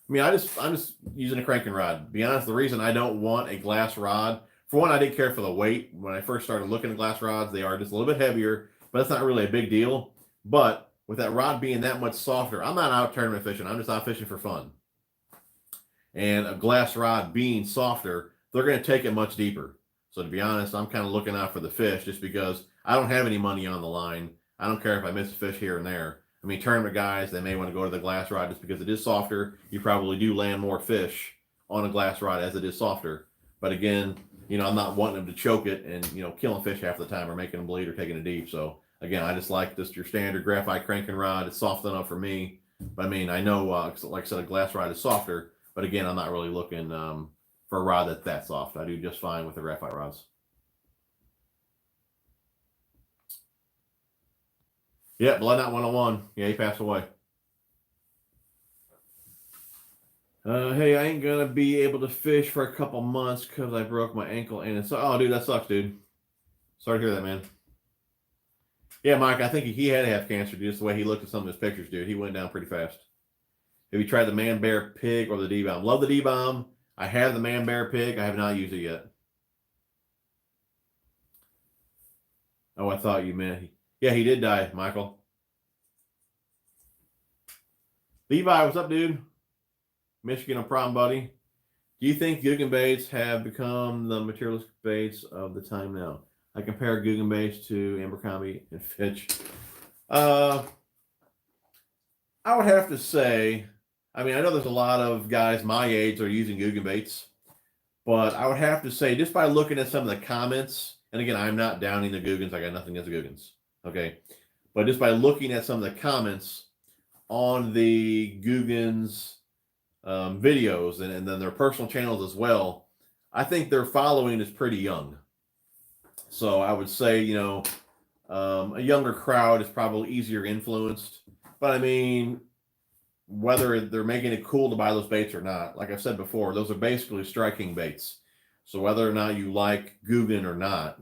I mean, I'm just using a cranking rod. To be honest, the reason I don't want a glass rod, for one, I didn't care for the weight. When I first started looking at glass rods, they are just a little bit heavier, but that's not really a big deal. But with that rod being that much softer, I'm not out tournament fishing. I'm just out fishing for fun. And a glass rod being softer, they're going to take it much deeper. So to be honest, I'm kind of looking out for the fish just because I don't have any money on the line. I don't care if I miss a fish here and there. I mean, tournament guys, they may want to go to the glass rod just because it is softer. You probably do land more fish on a glass rod as it is softer. But again, you know, I'm not wanting them to choke it and, you know, killing fish half the time or making them bleed or taking it deep. So again, I just like just your standard graphite cranking rod. It's soft enough for me. But I mean, I know, like I said, a glass rod is softer. But again, I'm not really looking for a rod that's that soft. I do just fine with the graphite rods. Yeah, Blood Knot 101. Yeah, he passed away. Hey, I ain't gonna be able to fish for a couple months because I broke my ankle and it's oh dude, that sucks, dude. Sorry to hear that, man. Yeah, Mike, I think he had to have cancer, dude. Just the way he looked at some of his pictures, dude. He went down pretty fast. Have you tried the Man Bear Pig or the D-Bomb? Love the D-Bomb. I have the Man Bear Pig. I have not used it yet. Oh, I thought you meant yeah, he did die, Michael. Levi, what's up, dude? Michigan, no problem, buddy. Do you think Guggen baits have become the materialistic baits of the time now? I compare Guggen baits to Abercrombie and Fitch. I would have to say, I mean, I know there's a lot of guys my age that are using Guggen baits, but I would have to say, just by looking at some of the comments, and again, I'm not downing the Guggens. I got nothing against the Guggens. Okay. But just by looking at some of the comments on the Guggens videos and then their personal channels as well, I think their following is pretty young. So I would say, you know, a younger crowd is probably easier influenced. But I mean, whether they're making it cool to buy those baits or not, like I said before, those are basically striking baits. So whether or not you like Guggen or not,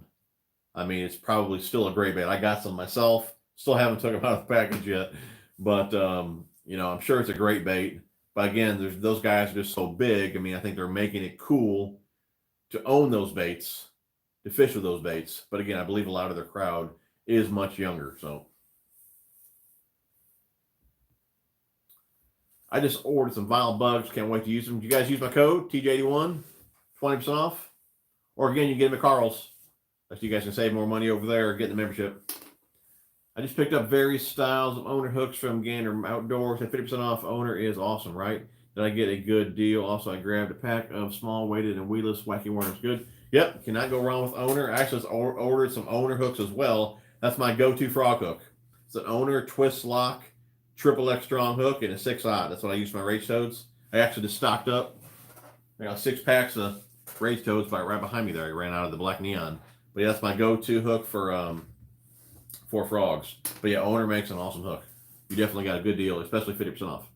I mean, it's probably still a great bait. I got some myself. Still haven't took them out of the package yet. But, you know, I'm sure it's a great bait. But again, those guys are just so big. I mean, I think they're making it cool to own those baits, to fish with those baits. But again, I believe a lot of their crowd is much younger. So I just ordered some Vile Bugs. Can't wait to use them. You guys use my code, TJ81, 20% off. Or again, you get them at Karl's. So you guys can save more money over there or get the membership. I just picked up various styles of owner hooks from Gander Outdoors at 50% off. Owner is awesome, right? Did I get a good deal? Also, I grabbed a pack of small weighted and weedless wacky worms. Good. Yep, cannot go wrong with Owner. I actually ordered some Owner hooks as well. That's my go-to frog hook. It's an Owner twist lock, triple X strong hook, and a 6/0. That's what I use for my rage toads. I actually just stocked up. I got 6 packs of rage toads right behind me there. I ran out of the black neon. But yeah, that's my go-to hook for frogs. But yeah, Owner makes an awesome hook. You definitely got a good deal, especially 50% off.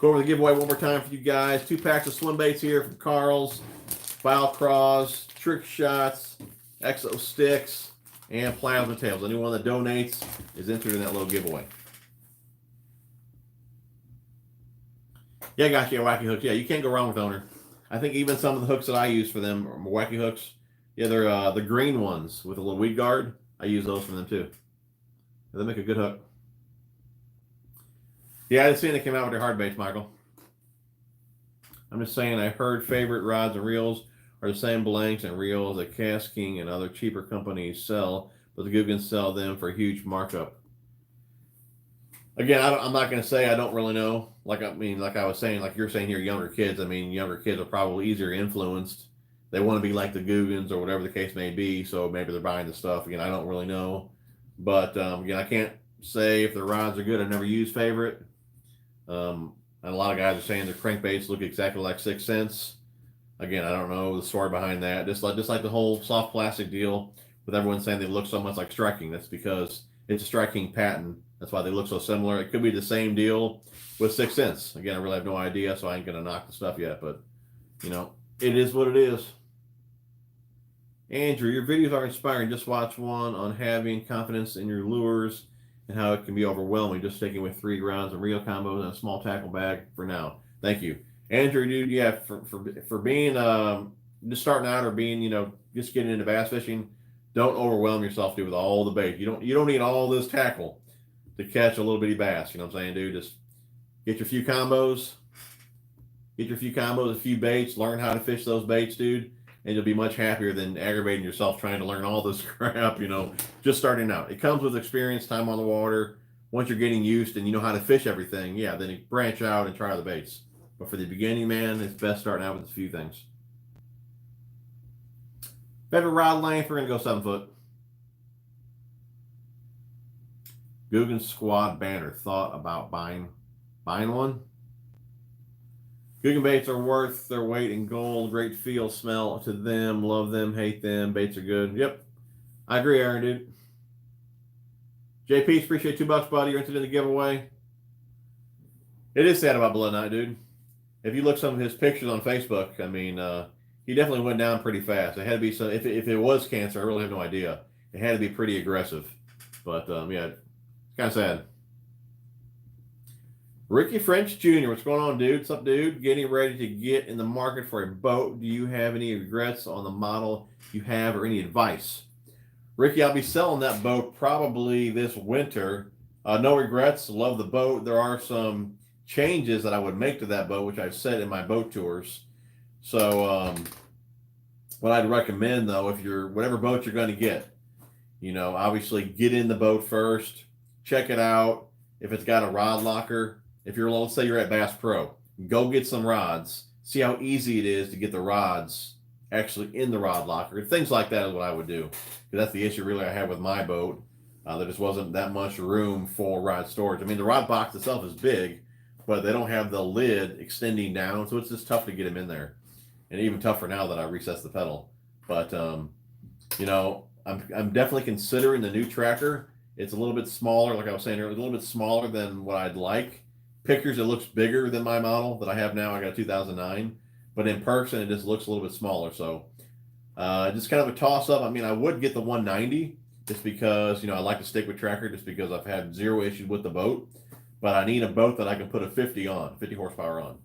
Go over the giveaway one more time for you guys. 2 packs of swim baits here from Karl's, File Craws, Trick Shots, Exo Sticks, and plasma tails. Anyone that donates is entered in that little giveaway. Yeah, got you. Wacky hooks. Yeah, you can't go wrong with Owner. I think even some of the hooks that I use for them are wacky hooks. Yeah, they're the green ones with a little weed guard. I use those for them too. They make a good hook. Yeah, I just seen they came out with their hard baits, Michael. I'm just saying I heard favorite rods and reels are the same blanks and reels that Cast King and other cheaper companies sell, but the Googans sell them for a huge markup. Again, I'm not going to say I don't really know. Like I was saying, like you're saying here, younger kids. I mean, younger kids are probably easier influenced. They want to be like the Googans or whatever the case may be, so maybe they're buying the stuff. Again, I don't really know. But, again, I can't say if the rods are good. I've never used favorite. And a lot of guys are saying their crankbaits look exactly like 6 cents. Again, I don't know the story behind that. Just like the whole soft plastic deal with everyone saying they look so much like Strike King. That's because it's a Strike King patent. That's why they look so similar. It could be the same deal with 6 cents. Again, I really have no idea, so I ain't going to knock the stuff yet. But, it is what it is. Andrew, your videos are inspiring. Just watch one on having confidence in your lures and how it can be overwhelming. Just sticking with 3 rounds and reel combos and a small tackle bag for now. Thank you. Andrew, dude, yeah, for being just starting out or being, just getting into bass fishing, don't overwhelm yourself, dude, with all the bait. You don't need all this tackle to catch a little bitty bass. You know what I'm saying, dude? Just get your few combos, a few baits, learn how to fish those baits, dude, and you'll be much happier than aggravating yourself trying to learn all this crap, just starting out. It comes with experience, time on the water. Once you're getting used and you know how to fish everything, yeah, then you branch out and try other baits. But for the beginning, man, it's best starting out with a few things. Favorite rod length, we're going to go 7 foot. Guggen Squad banner. Thought about buying one? Guggen baits are worth their weight in gold. Great feel, smell to them. Love them, hate them. Baits are good. Yep. I agree, Aaron, dude. JP, appreciate $2, buddy. You're entered in the giveaway. It is sad about Blood Knight, dude. If you look some of his pictures on Facebook, I mean, he definitely went down pretty fast. It had to be some. If it was cancer, I really have no idea. It had to be pretty aggressive. But yeah, it's kind of sad. Ricky French Jr., what's going on, dude? What's up, dude? Getting ready to get in the market for a boat. Do you have any regrets on the model you have or any advice? Ricky, I'll be selling that boat probably this winter. No regrets. Love the boat. There are some changes that I would make to that boat, which I've said in my boat tours. So what I'd recommend, though, if you're whatever boat you're going to get, obviously get in the boat first, check it out. If it's got a rod locker, let's say you're at Bass Pro, go get some rods, see how easy it is to get the rods actually in the rod locker. Things like that is what I would do, because that's the issue really I have with my boat. There just wasn't that much room for rod storage. I mean, the rod box itself is big, but they don't have the lid extending down, so it's just tough to get them in there. And even tougher now that I recessed the pedal. But, I'm definitely considering the new tracker. It's a little bit smaller, like I was saying earlier, a little bit smaller than what I'd like. Pictures, it looks bigger than my model that I have now. I got a 2009. But in person, it just looks a little bit smaller. So, just kind of a toss-up. I mean, I would get the 190 just because, I like to stick with tracker just because I've had 0 issues with the boat. But I need a boat that I can put a 50 horsepower on.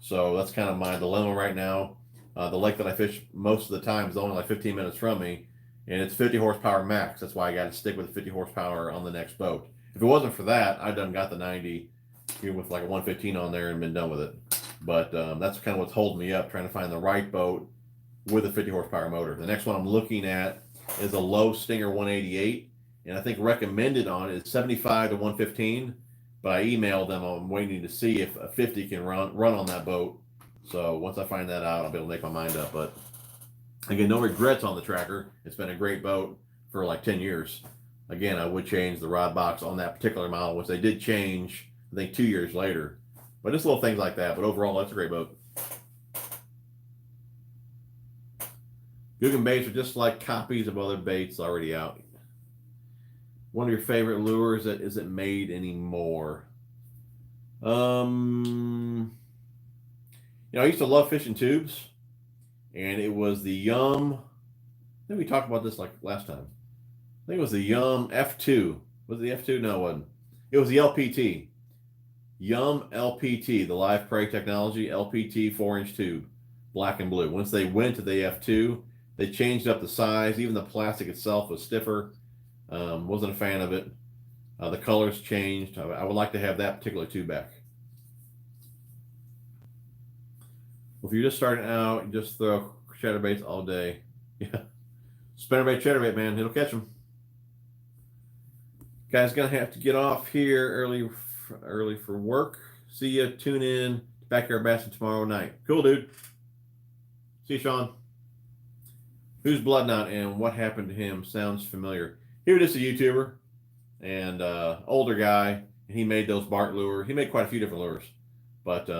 So that's kind of my dilemma right now. The lake that I fish most of the time is only like 15 minutes from me, and it's 50 horsepower max. That's why I got to stick with 50 horsepower on the next boat. If it wasn't for that, I'd done got the 90 with like a 115 on there and been done with it. But that's kind of what's holding me up, trying to find the right boat with a 50 horsepower motor. The next one I'm looking at is a low Stinger 188, and I think recommended on it is 75 to 115. But I emailed them. I'm waiting to see if a 50 can run on that boat. So once I find that out, I'll be able to make my mind up. But again, no regrets on the tracker. It's been a great boat for like 10 years. Again, I would change the rod box on that particular model, which they did change, I think, 2 years later. But just little things like that. But overall, that's a great boat. Guggen baits are just like copies of other baits already out. One of your favorite lures that isn't made anymore? I used to love fishing tubes, and it was the Yum. I think we talked about this like last time. think it was the Yum F2. Was it the F2? No, it wasn't. It was the LPT. Yum LPT, the live prey technology, LPT 4-inch tube, black and blue. Once they went to the F2, they changed up the size. Even the plastic itself was stiffer. Wasn't a fan of it. The colors changed. I would like to have that particular tube back. Well, if you're just starting out, just throw chatterbaits all day. Yeah. Spinnerbait, chatterbait, man. It'll catch them. Guys, gonna have to get off here early for work. See you. Tune in. Backyard Bassin tomorrow night. Cool, dude. See you, Sean. Who's Bloodnut and what happened to him? Sounds familiar. He was just a YouTuber and older guy. And he made those bark lures. He made quite a few different lures. But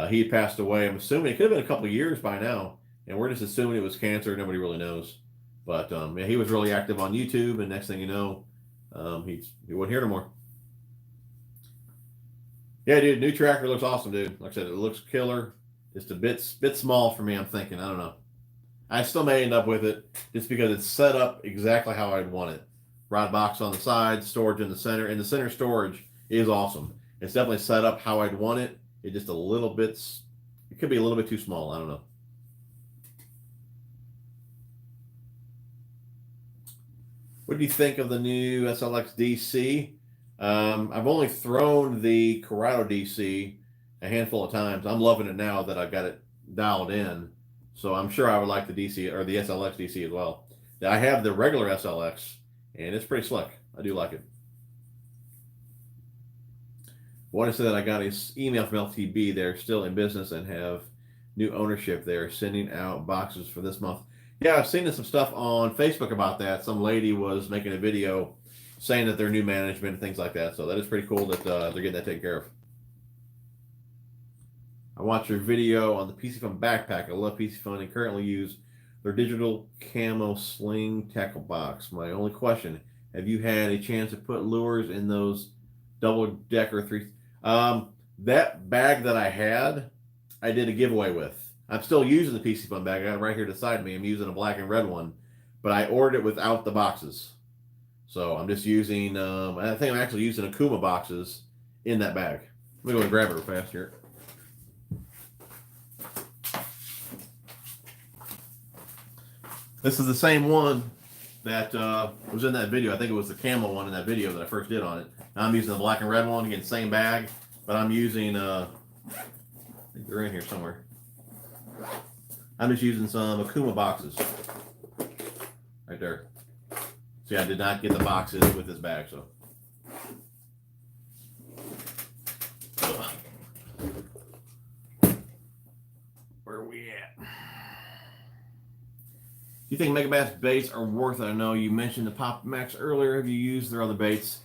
he passed away. I'm assuming it could have been a couple of years by now. And we're just assuming it was cancer. Nobody really knows. But yeah, he was really active on YouTube. And next thing you know, he wasn't here no more. Yeah, dude, new tracker looks awesome, dude. Like I said, it looks killer. Just a bit small for me, I'm thinking. I don't know. I still may end up with it just because it's set up exactly how I'd want it. Rod box on the side, storage in the center. And the center storage is awesome. It's definitely set up how I'd want it. It's just a little bit, it could be a little bit too small. I don't know. What do you think of the new SLX DC? I've only thrown the Corrado DC a handful of times. I'm loving it now that I've got it dialed in. So I'm sure I would like the DC or the SLX DC as well. I have the regular SLX, and it's pretty slick. I do like it. Want to say that I got an email from LTB. They're still in business and have new ownership. They're sending out boxes for this month. Yeah, I've seen some stuff on Facebook about that. Some lady was making a video saying that they're new management and things like that. So that is pretty cool that they're getting that taken care of. I watched your video on the PC Fun backpack. I love PC Fun and currently use their digital camo sling tackle box. My only question, have you had a chance to put lures in those double-decker three? That bag that I had, I did a giveaway with. I'm still using the PC Fun bag. I got it right here beside me. I'm using a black and red one, but I ordered it without the boxes. So I'm just using, I think I'm actually using Akuma boxes in that bag. Let me go and grab it real fast here. This is the same one that was in that video. I think it was the camel one in that video that I first did on it. Now I'm using the black and red one. Again, same bag, but I'm using, I think they're in here somewhere. I'm just using some Akuma boxes. Right there. See, I did not get the boxes with this bag, so. Ugh. Where are we at? Do you think Megabass baits are worth it? I know you mentioned the Pop Max earlier. Have you used their other baits?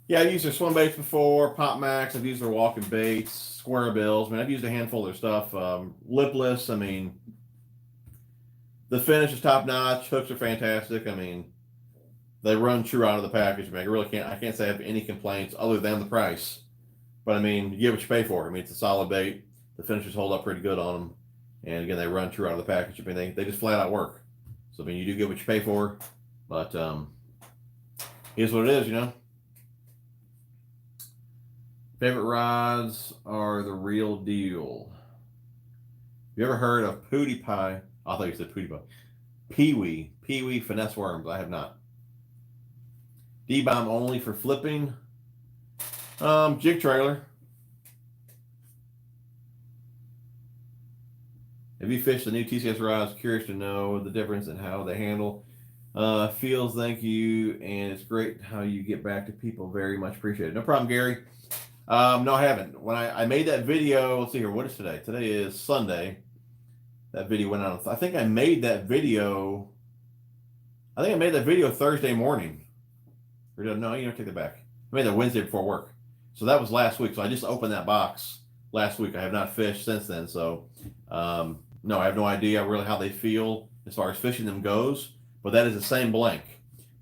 Yeah, I've used their swim baits before, Pop Max. I've used their walking baits, square bills. I mean, I've used a handful of their stuff. Lipless, I mean, the finish is top notch. Hooks are fantastic. I mean, they run true out of the package. I mean, I can't say I have any complaints other than the price. But I mean, you get what you pay for. I mean, it's a solid bait. The finishes hold up pretty good on them. And again, they run true out of the package. I mean, they just flat out work. So I mean, you do get what you pay for. But here's what it is, you know. Favorite rods are the real deal. You ever heard of Pootie Pie? I thought you said Pootie Pie. Pee-wee finesse worms. I have not. D-bomb only for flipping. Jig trailer. Have you fished the new TCS rods? Curious to know the difference in how they handle. Feels, thank you, and it's great how you get back to people. Very much appreciated. No problem, Gary. No, I haven't. When I made that video, let's see here, what is today? Today is Sunday. That video went out. I think I made that video. Thursday morning. Or no, you don't take that back. I made that Wednesday before work. So that was last week. So I just opened that box last week. I have not fished since then. So no, I have no idea really how they feel as far as fishing them goes. But that is the same blank.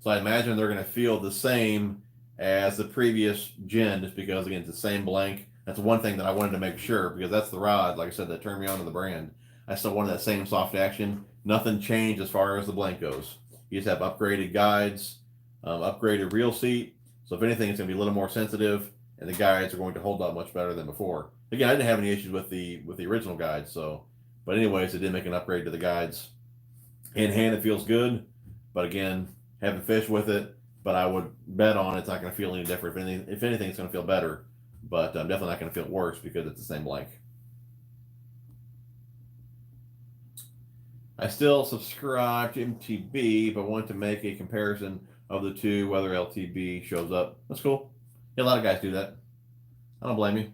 So I imagine they're going to feel the same as the previous gen, just because again it's the same blank. That's one thing that I wanted to make sure, because that's the rod, like I said, that turned me on to the brand. I still wanted that same soft action. Nothing changed as far as the blank goes. You just have upgraded guides, upgraded reel seat. So if anything, it's going to be a little more sensitive, and the guides are going to hold up much better than before. Again, I didn't have any issues with the original guides. So, but anyways, it did make an upgrade to the guides. In hand, it feels good, but again, haven't fished with it. But I would bet on it's not going to feel any different. If anything, it's going to feel better. But I'm definitely not going to feel worse because it's the same blank. I still subscribe to MTB, but want to make a comparison of the two, whether LTB shows up. That's cool. Yeah, a lot of guys do that. I don't blame you.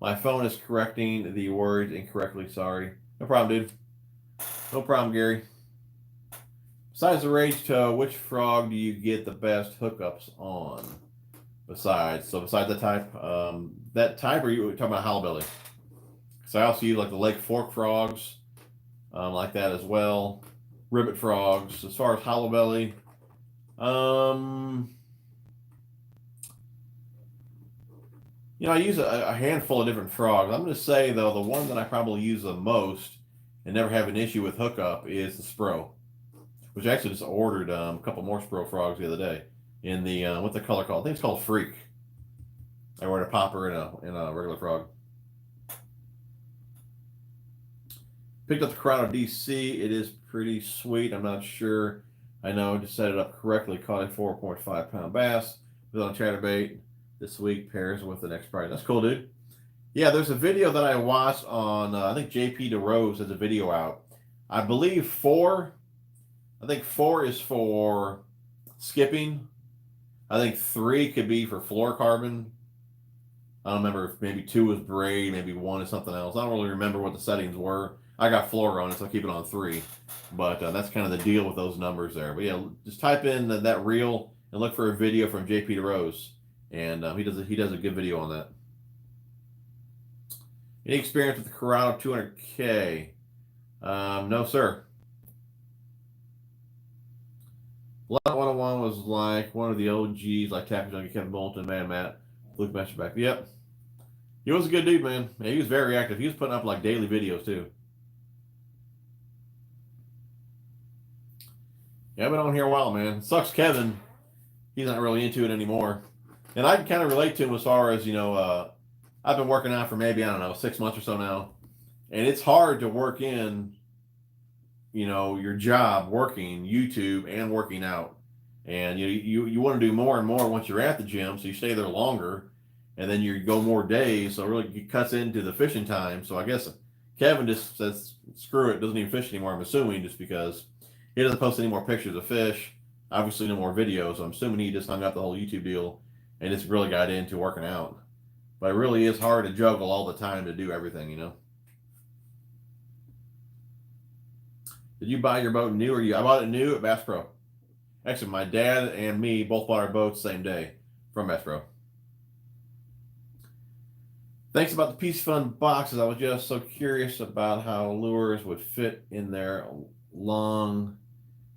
My phone is correcting the words incorrectly. Sorry. No problem, dude. No problem, Gary. Besides the Rage Tow, which frog do you get the best hookups on? Besides that type, or you talking about Hollowbelly? Because I also use like the Lake Fork frogs, like that as well. Ribbit frogs. As far as Hollowbelly, I use a handful of different frogs. I'm going to say though, the one that I probably use the most and never have an issue with hookup is the Spro, which I actually just ordered a couple more Spro frogs the other day in the what's the color called? I think it's called Freak. I ordered a popper and a regular frog. Picked up the Corrado DC. It is pretty sweet. I'm not sure. I know to set it up correctly. Caught a 4.5 pound bass with on chatterbait this week. Pairs with the next prize. That's cool, dude. Yeah, there's a video that I watched on. I think JP DeRose has a video out. I believe 4. I think 4 is for skipping. I think 3 could be for fluorocarbon. I don't remember if maybe 2 was braid, maybe 1 is something else. I don't really remember what the settings were. I got fluoro on it, so I keep it on 3. But that's kind of the deal with those numbers there. But yeah, just type in that reel and look for a video from JP DeRose, and he does a good video on that. Any experience with the Corrado 200K? No, sir. Blood 101 was like one of the OGs, like Tackle Junkie, Kevin Bolton, Man Matt, Luke Mesterback. Yep. He was a good dude, man. Yeah, he was very active. He was putting up like daily videos too. Yeah, I've been on here a while, man. It sucks Kevin. He's not really into it anymore. And I can kind of relate to him as far as, I've been working out for maybe, 6 months or so now. And it's hard to work in, your job, working, YouTube, and working out. And you want to do more and more once you're at the gym, so you stay there longer. And then you go more days, so it really cuts into the fishing time. So I guess Kevin just says, screw it, doesn't even fish anymore, I'm assuming, just because he doesn't post any more pictures of fish. Obviously, no more videos. So I'm assuming he just hung up the whole YouTube deal and just really got into working out. But it really is hard to juggle all the time to do everything, Did you buy your boat new or I bought it new at Bass Pro. Actually, my dad and me both bought our boats the same day from Bass Pro. Thanks about the PC Fun boxes. I was just so curious about how lures would fit in their long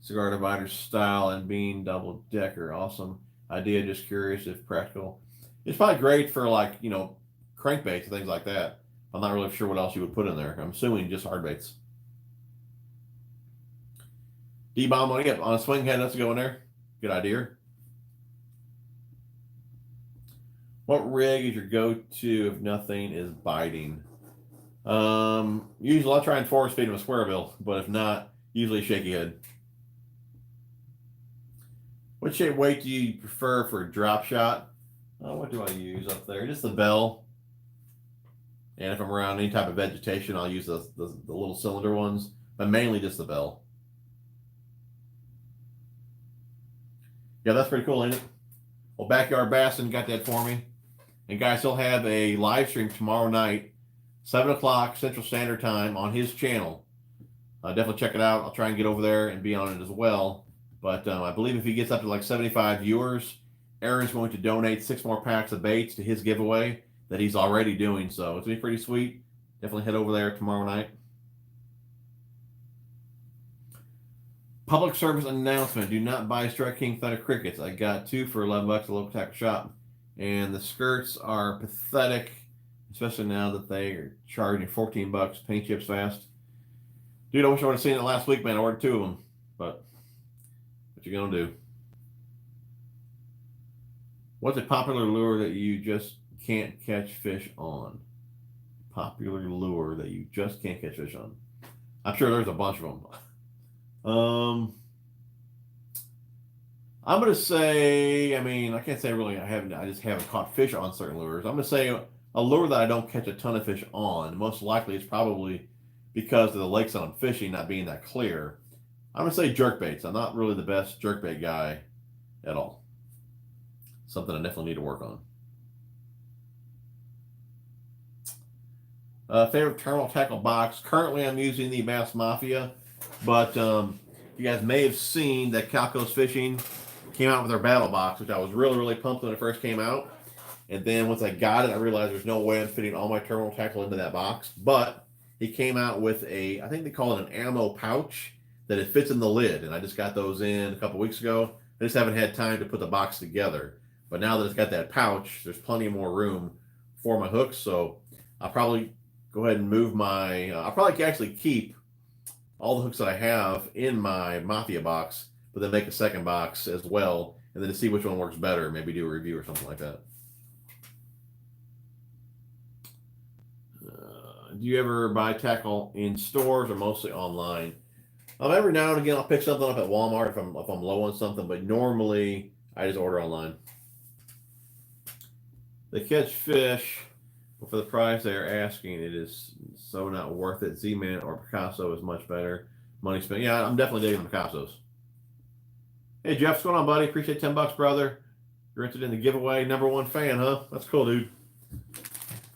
cigar divider style and being double decker. Awesome idea. Just curious if practical. It's probably great for crankbaits and things like that. I'm not really sure what else you would put in there. I'm assuming just hard baits. D-bomb on a swing head. Let's go in there. Good idea. What rig is your go-to if nothing is biting? Usually I'll try and force feed him a square bill, but if not, usually shaky head. What shape weight do you prefer for a drop shot? What do I use up there? Just the bell. And if I'm around any type of vegetation, I'll use the little cylinder ones, but mainly just the bell. Yeah, that's pretty cool, ain't it? Well, Backyard Bassin got that for me. And guys, he'll have a live stream tomorrow night, 7 o'clock Central Standard Time on his channel. Definitely check it out. I'll try and get over there and be on it as well. But I believe if he gets up to like 75 viewers, Aaron's going to donate 6 more packs of baits to his giveaway that he's already doing. So it's going to be pretty sweet. Definitely head over there tomorrow night. Public service announcement. Do not buy Strike King Thunder crickets. I got 2 for $11 at the local tackle shop. And the skirts are pathetic, especially now that they are charging $14. Paint chips fast. Dude, I wish I would have seen it last week, man. I ordered 2 of them. But What you gonna do? What's a popular lure that you just can't catch fish on? Popular lure that you just can't catch fish on. I'm sure there's a bunch of them. I'm gonna say, I mean, I can't say really I just haven't caught fish on certain lures. I'm gonna say a lure that I don't catch a ton of fish on. Most likely it's probably because of the lakes that I'm fishing not being that clear. I'm gonna say jerkbaits. I'm not really the best jerkbait guy at all. Something I definitely need to work on. Favorite terminal tackle box. Currently, I'm using the Bass Mafia, but you guys may have seen that Calco's Fishing came out with their battle box, which I was really, really pumped when it first came out. And then once I got it, I realized there's no way I'm fitting all my terminal tackle into that box. But he came out with I think they call it an ammo pouch that it fits in the lid. And I just got those in a couple weeks ago. I just haven't had time to put the box together. But now that it's got that pouch, there's plenty more room for my hooks. So I'll probably go ahead and move my, I'll probably actually keep all the hooks that I have in my Mafia box, but then make a second box as well, and then to see which one works better, maybe do a review or something like that. Do you ever buy tackle in stores or mostly online? Every now and again, I'll pick something up at Walmart if I'm low on something, but normally I just order online. They catch fish for the price they are asking. It is so not worth it. Z-Man or Picasso is much better. Money spent. Yeah, I'm definitely digging Picasso's. Hey, Jeff, what's going on, buddy? Appreciate $10, brother. You're interested in the giveaway. #1 fan, huh? That's cool, dude.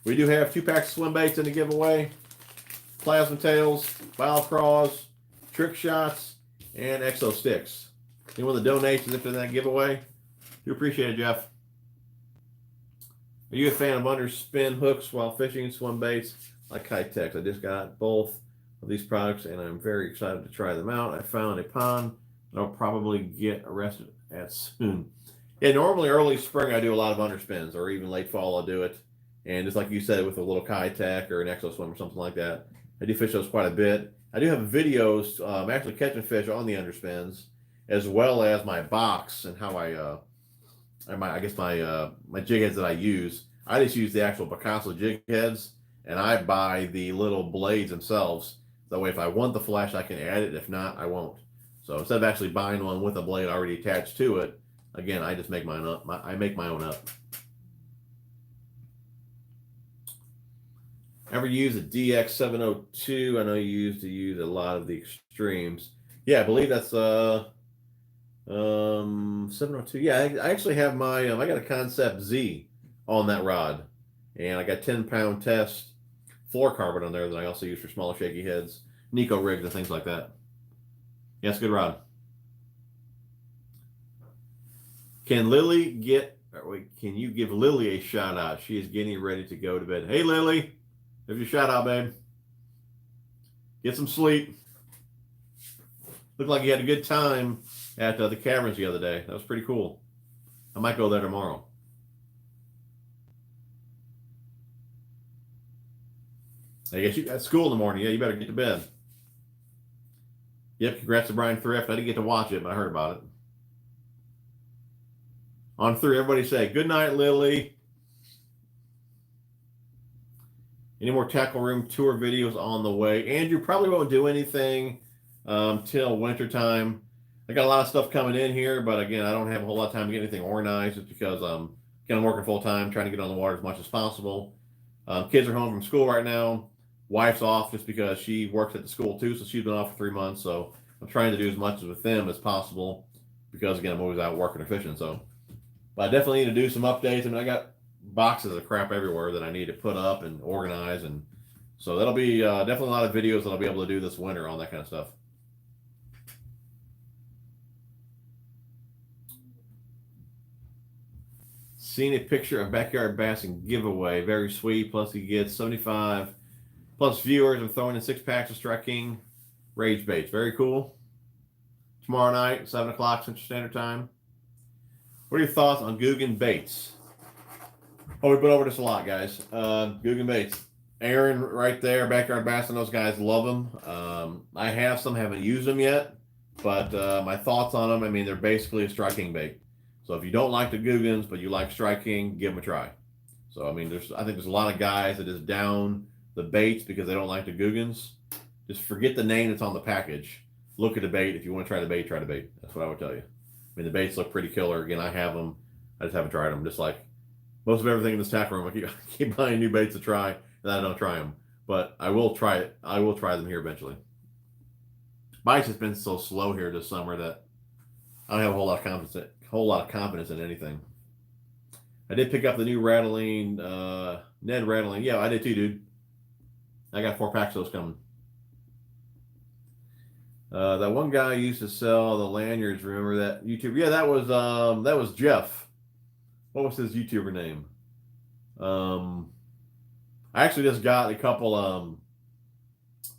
We do have 2 packs of swim baits in the giveaway. Plasma tails, bio craws, trick shots, and exo sticks. Anyone that donates is into that giveaway. Do appreciate it, Jeff. Are you a fan of underspin hooks while fishing swim baits like Kitex? I just got both of these products and I'm very excited to try them out. I found a pond that I'll probably get arrested at soon. Yeah, normally early spring I do a lot of underspins, or even late fall I'll do it. And just like you said, with a little Kitex or an Exo Swim or something like that, I do fish those quite a bit. I do have videos actually catching fish on the underspins, as well as my box and how my jig heads that I use. I just use the actual Picasso jig heads, and I buy the little blades themselves. That way, if I want the flash, I can add it. If not, I won't. So instead of actually buying one with a blade already attached to it, again, I just make mine up. I make my own up. Ever use a DX702? I know you used to use a lot of the extremes. Yeah, I believe that's 702. Yeah, I actually have my I got a Concept Z on that rod, and I got 10-pound test fluorocarbon on there that I also use for smaller shaky heads, Nico rigs, and things like that. Yeah, it's a good rod. Can you give Lily a shout out? She is getting ready to go to bed. Hey, Lily, there's your shout out, babe. Get some sleep. Looked like you had a good time at the caverns the other day. That was pretty cool. I might go there tomorrow. I guess you got school in the morning. Yeah, you better get to bed. Yep, congrats to Brian Thrift. I didn't get to watch it, but I heard about it. On 3, everybody say, good night, Lily. Any more tackle room tour videos on the way? Andrew, probably won't do anything till wintertime. I got a lot of stuff coming in here, but again, I don't have a whole lot of time to get anything organized just because I'm working full time, trying to get on the water as much as possible. Kids are home from school right now. Wife's off just because she works at the school too, so she's been off for 3 months. So I'm trying to do as much with them as possible because again, I'm always out working or fishing. So, but I definitely need to do some updates. I mean, I got boxes of crap everywhere that I need to put up and organize, and so that'll be definitely a lot of videos that I'll be able to do this winter on that kind of stuff. Seen a picture of Backyard Bassing giveaway. Very sweet. Plus, he gets 75 plus viewers. I'm throwing in 6 packs of Strike King Rage Baits. Very cool. Tomorrow night, 7 o'clock Central Standard Time. What are your thoughts on Guggen Baits? Oh, we've been over this a lot, guys. Guggen Baits. Aaron right there, Backyard Bassing, those guys love them. I have some, haven't used them yet. But my thoughts on them, I mean, they're basically a Strike King bait. So if you don't like the Googans, but you like Strike King, give them a try. So, I mean, I think there's a lot of guys that just down the baits because they don't like the Googans. Just forget the name that's on the package. Look at the bait. If you want to try the bait, try the bait. That's what I would tell you. I mean, the baits look pretty killer. Again, I have them. I just haven't tried them. Just like most of everything in this tackle room, I keep buying new baits to try, and I don't try them. But I will try it. I will try them here eventually. Bites has been so slow here this summer that I don't have a whole lot of confidence in anything. I did pick up the new rattling, Ned rattling. Yeah, I did too, dude. I got 4 packs of those coming. That one guy used to sell the lanyards. Remember that YouTuber? Yeah, that was Jeff. What was his YouTuber name? I actually just got a couple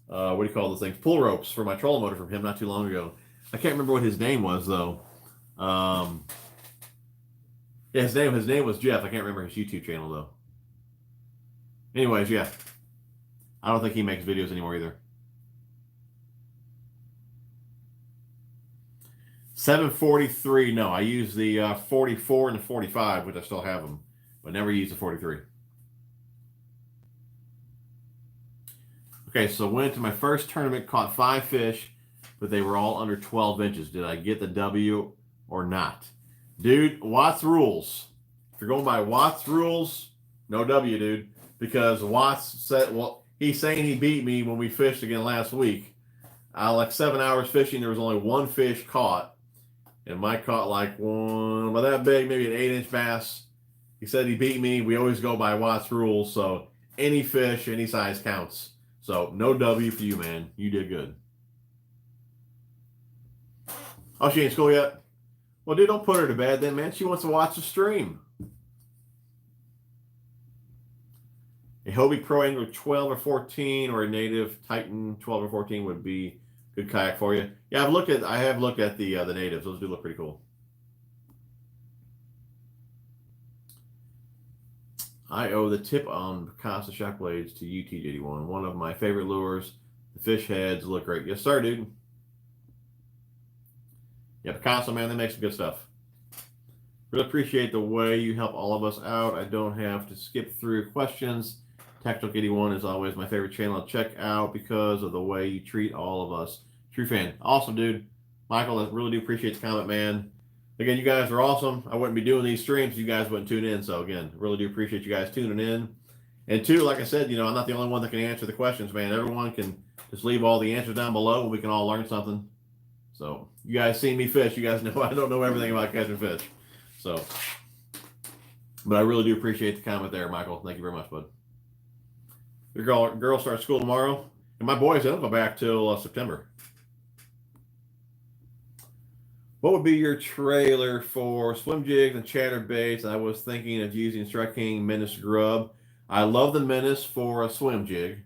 what do you call those things? Pull ropes for my trolling motor from him not too long ago. I can't remember what his name was though. Yeah, his name was Jeff. I can't remember his YouTube channel though. Anyways, yeah. I don't think he makes videos anymore either. 743. No, I use the 44 and the 45, which I still have them, but never use the 43. Okay, so went to my first tournament, caught 5 fish, but they were all under 12 inches. Did I get the W or not? Dude, Watts rules. If you're going by Watts rules, no W, dude. Because Watts said, well, he's saying he beat me when we fished again last week. Like 7 hours fishing, there was only 1 fish caught. And Mike caught like one, about that big, maybe an 8-inch bass. He said he beat me. We always go by Watts rules. So any fish, any size counts. So no W for you, man. You did good. Oh, she ain't in school yet? Well, dude, don't put her to bed then, man. She wants to watch the stream. A Hobie Pro Angler 12 or 14 or a Native Titan 12 or 14 would be good kayak for you. Yeah, I have looked at the natives. Those do look pretty cool. I owe the tip on Picasso shock blades to UT81. One of my favorite lures. The fish heads look great. Yes, sir, dude. Yeah, Picasso, man, they make some good stuff. Really appreciate the way you help all of us out. I don't have to skip through questions. TackleFreaks81 is always my favorite channel to check out because of the way you treat all of us. True fan. Awesome, dude. Michael, I really do appreciate the comment, man. Again, you guys are awesome. I wouldn't be doing these streams if you guys wouldn't tune in. So, again, really do appreciate you guys tuning in. And, two, like I said, I'm not the only one that can answer the questions, man. Everyone can just leave all the answers down below and we can all learn something. So, you guys see me fish. You guys know I don't know everything about catching fish. So, but I really do appreciate the comment there, Michael. Thank you very much, bud. Your girl starts school tomorrow. And my boys don't go back till September. What would be your trailer for swim jigs and chatterbaits? I was thinking of using Strike King Menace Grub. I love the Menace for a swim jig.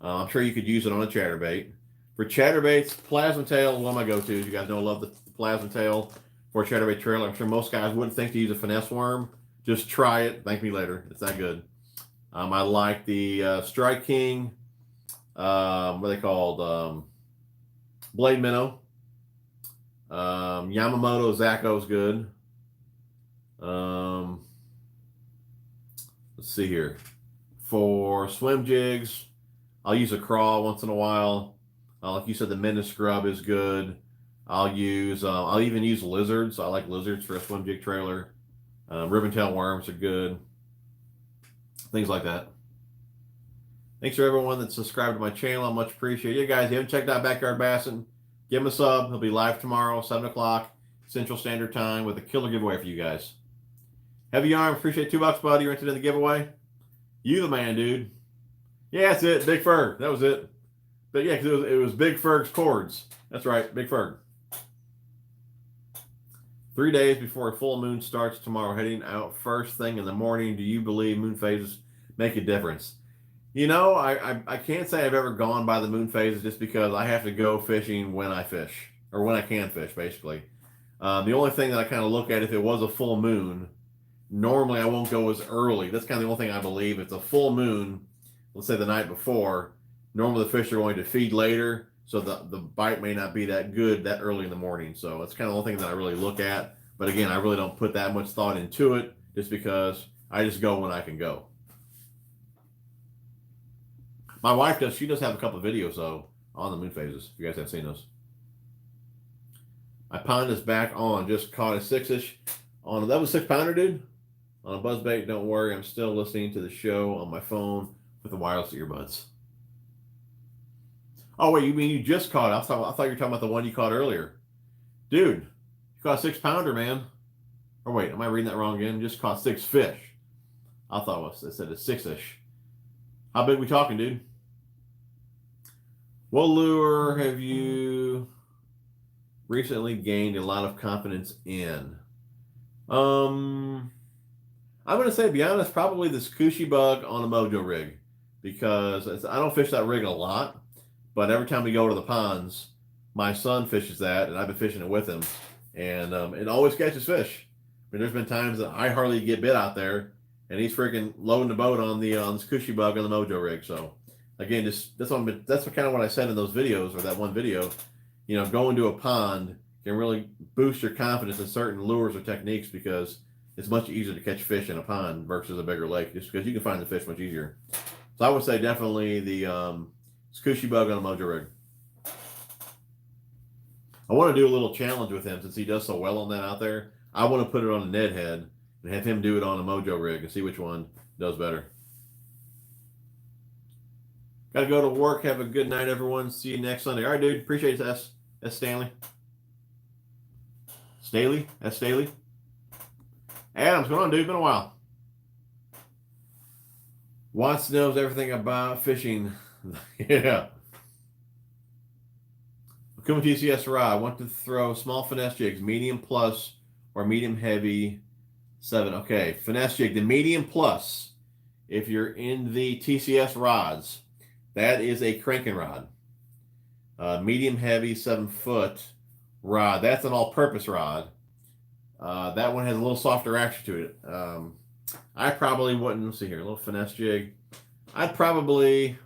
I'm sure you could use it on a chatterbait. For chatterbaits, Plasma Tail is one of my go-tos. You guys know I love the Plasma Tail for a chatterbait trailer. I'm sure most guys wouldn't think to use a finesse worm. Just try it. Thank me later. It's that good. I like the Strike King, what are they called? Blade Minnow. Yamamoto Zacho is good. Let's see here. For swim jigs, I'll use a crawl once in a while. Like you said, the Menace Scrub is good. I'll even use lizards. I like lizards for a swim jig trailer. Ribbon tail worms are good. Things like that. Thanks for everyone that's subscribed to my channel. I much appreciate you guys. If you haven't checked out Backyard Bassin', give him a sub. He'll be live tomorrow, 7 o'clock Central Standard Time with a killer giveaway for you guys. Heavy Arm, appreciate $2, buddy. You're entered in the giveaway. You the man, dude. Yeah, that's it. Big Ferg. That was it. But yeah, because it was Big Ferg's cords. That's right, Big Ferg. 3 days before a full moon starts tomorrow, heading out first thing in the morning. Do you believe moon phases make a difference? I can't say I've ever gone by the moon phases just because I have to go fishing when I fish, or when I can fish, basically. The only thing that I kind of look at, if it was a full moon, normally I won't go as early. That's kind of the only thing I believe. If it's a full moon, let's say the night before, normally the fish are going to feed later. so the bite may not be that good that early in the morning. So it's kind of the only thing that I really look at. But again, I really don't put that much thought into it, just because I just go when I can go. My wife does. She does have a couple of videos though on the moon phases. If you guys have seen those. My pond is back on. Just caught a 6-ish on that was 6-pounder, dude. On a buzzbait. Don't worry, I'm still listening to the show on my phone with the wireless earbuds. Oh wait, you mean you just caught it? I thought you were talking about the one you caught earlier, dude. You caught a 6-pounder, man. Or wait, am I reading that wrong again? Just caught 6 fish. I thought it said a 6-ish. How big we talking, dude? What lure have you recently gained a lot of confidence in? I'm going to say, to be honest, probably this Cushy Bug on a Mojo rig, because I don't fish that rig a lot, but every time we go to the ponds, my son fishes that, and I've been fishing it with him, and it always catches fish. I mean, there's been times that I hardly get bit out there, and he's freaking loading the boat on this Cushy Bug on the Mojo rig. So again, that's kind of what I said in those videos, or that one video. You know, going to a pond can really boost your confidence in certain lures or techniques, because it's much easier to catch fish in a pond versus a bigger lake, just because you can find the fish much easier. So I would say definitely the Cushy Bug on a Mojo rig. I want to do a little challenge with him, since he does so well on that out there. I want to put it on a Ned head and have him do it on a Mojo rig and see which one does better. Got to go to work. Have a good night, everyone. See you next Sunday. All right, dude. Appreciate it, S. Stanley. Staley? S. Staley? Adam's going on, dude. Been a while. Watts knows everything about fishing. Yeah. Kuma TCS rod. I want to throw small finesse jigs, medium plus or medium heavy 7. Okay, finesse jig, the medium plus. If you're in the TCS rods, that is a cranking rod. Medium heavy 7-foot rod. That's an all-purpose rod. That one has a little softer action to it. I probably wouldn't. Let's see here, a little finesse jig. I'd probably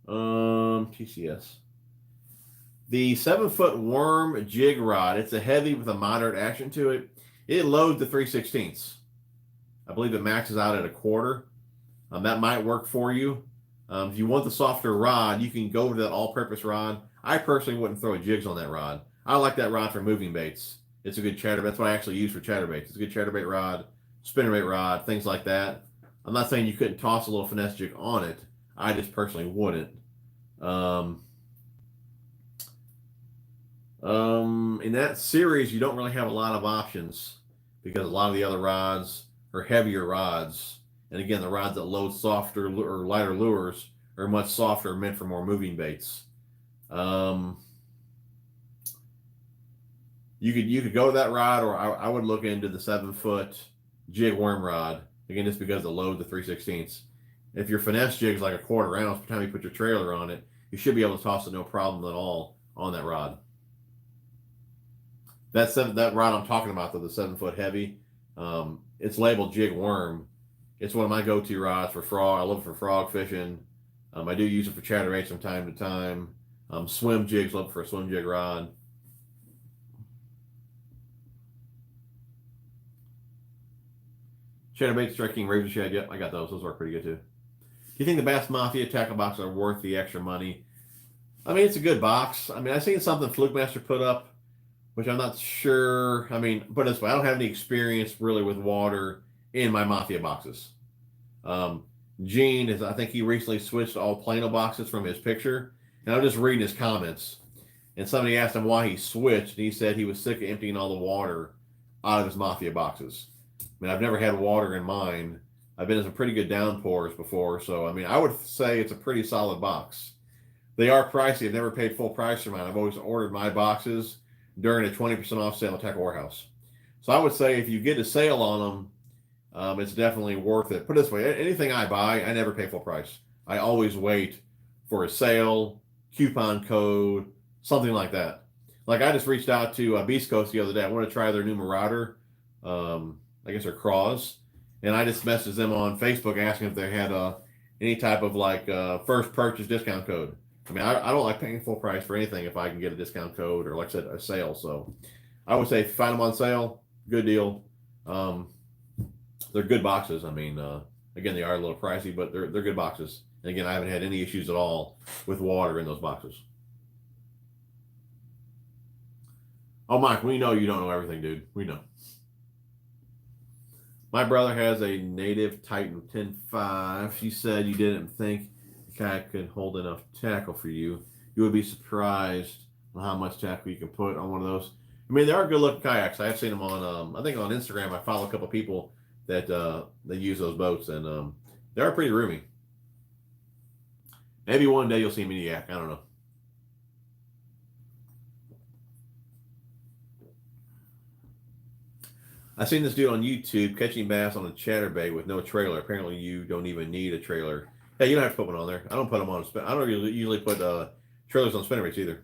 TCS. The 7-foot worm jig rod. It's a heavy with a moderate action to it. It loads to 3/16. I believe it maxes out at 1/4. That might work for you. If you want the softer rod, you can go to that all-purpose rod. I personally wouldn't throw jigs on that rod. I like that rod for moving baits. It's a good chatterbait. That's what I actually use for chatterbaits. It's a good chatterbait rod, spinnerbait rod, things like that. I'm not saying you couldn't toss a little finesse jig on it. I just personally wouldn't. In that series, you don't really have a lot of options, because a lot of the other rods are heavier rods. And again, the rods that load softer or lighter lures are much softer, meant for more moving baits. You could go to that rod, or I would look into the 7-foot jig worm rod. Again, just because it loads to 3/16. If your finesse jig is like 1/4 ounce, by the time you put your trailer on it, you should be able to toss it no problem at all on that rod. That rod I'm talking about, though, the 7-foot heavy, it's labeled jig worm. It's one of my go-to rods for frog. I love it for frog fishing. I do use it for chatterbaits from time to time. Swim jigs, love it for a swim jig rod. Chatterbait, striking, razor shed. Yep, I got those. Those work pretty good too. Do you think the Bass Mafia tackle boxes are worth the extra money? I mean, it's a good box. I mean, I've seen something Fluke Master put up, which I'm not sure. I mean, put it this way, I don't have any experience really with water in my Mafia boxes. Gene I think he recently switched to all Plano boxes from his picture, and I'm just reading his comments. And somebody asked him why he switched, and he said he was sick of emptying all the water out of his Mafia boxes. I mean, I've never had water in mine. I've been in some pretty good downpours before, so I mean, I would say it's a pretty solid box. They are pricey. I've never paid full price for mine. I've always ordered my boxes during a 20% off sale at Tackle Warehouse. So I would say if you get a sale on them, it's definitely worth it. Put it this way, anything I buy, I never pay full price. I always wait for a sale, coupon code, something like that. Like I just reached out to Beast Coast the other day. I want to try their new Marauder. I guess they're Craws. And I just messaged them on Facebook asking if they had any type of like first purchase discount code. I mean, I don't like paying full price for anything if I can get a discount code or, like I said, a sale. So I would say if you find them on sale, good deal. They're good boxes. I mean, again, they are a little pricey, but they're good boxes. And again, I haven't had any issues at all with water in those boxes. Oh, Mike, we know you don't know everything, dude. We know. My brother has a native Titan 10.5. She said you didn't think the kayak could hold enough tackle for you. You would be surprised on how much tackle you can put on one of those. I mean, they are good looking kayaks. I have seen them on, I think on Instagram. I follow a couple of people that they use those boats, and they are pretty roomy. Maybe one day you'll see me in a yak. I don't know. I seen this dude on YouTube catching bass on a chatterbait with no trailer. Apparently, you don't even need a trailer. Yeah, you don't have to put one on there. I don't put them on. I don't usually put trailers on spinnerbaits either.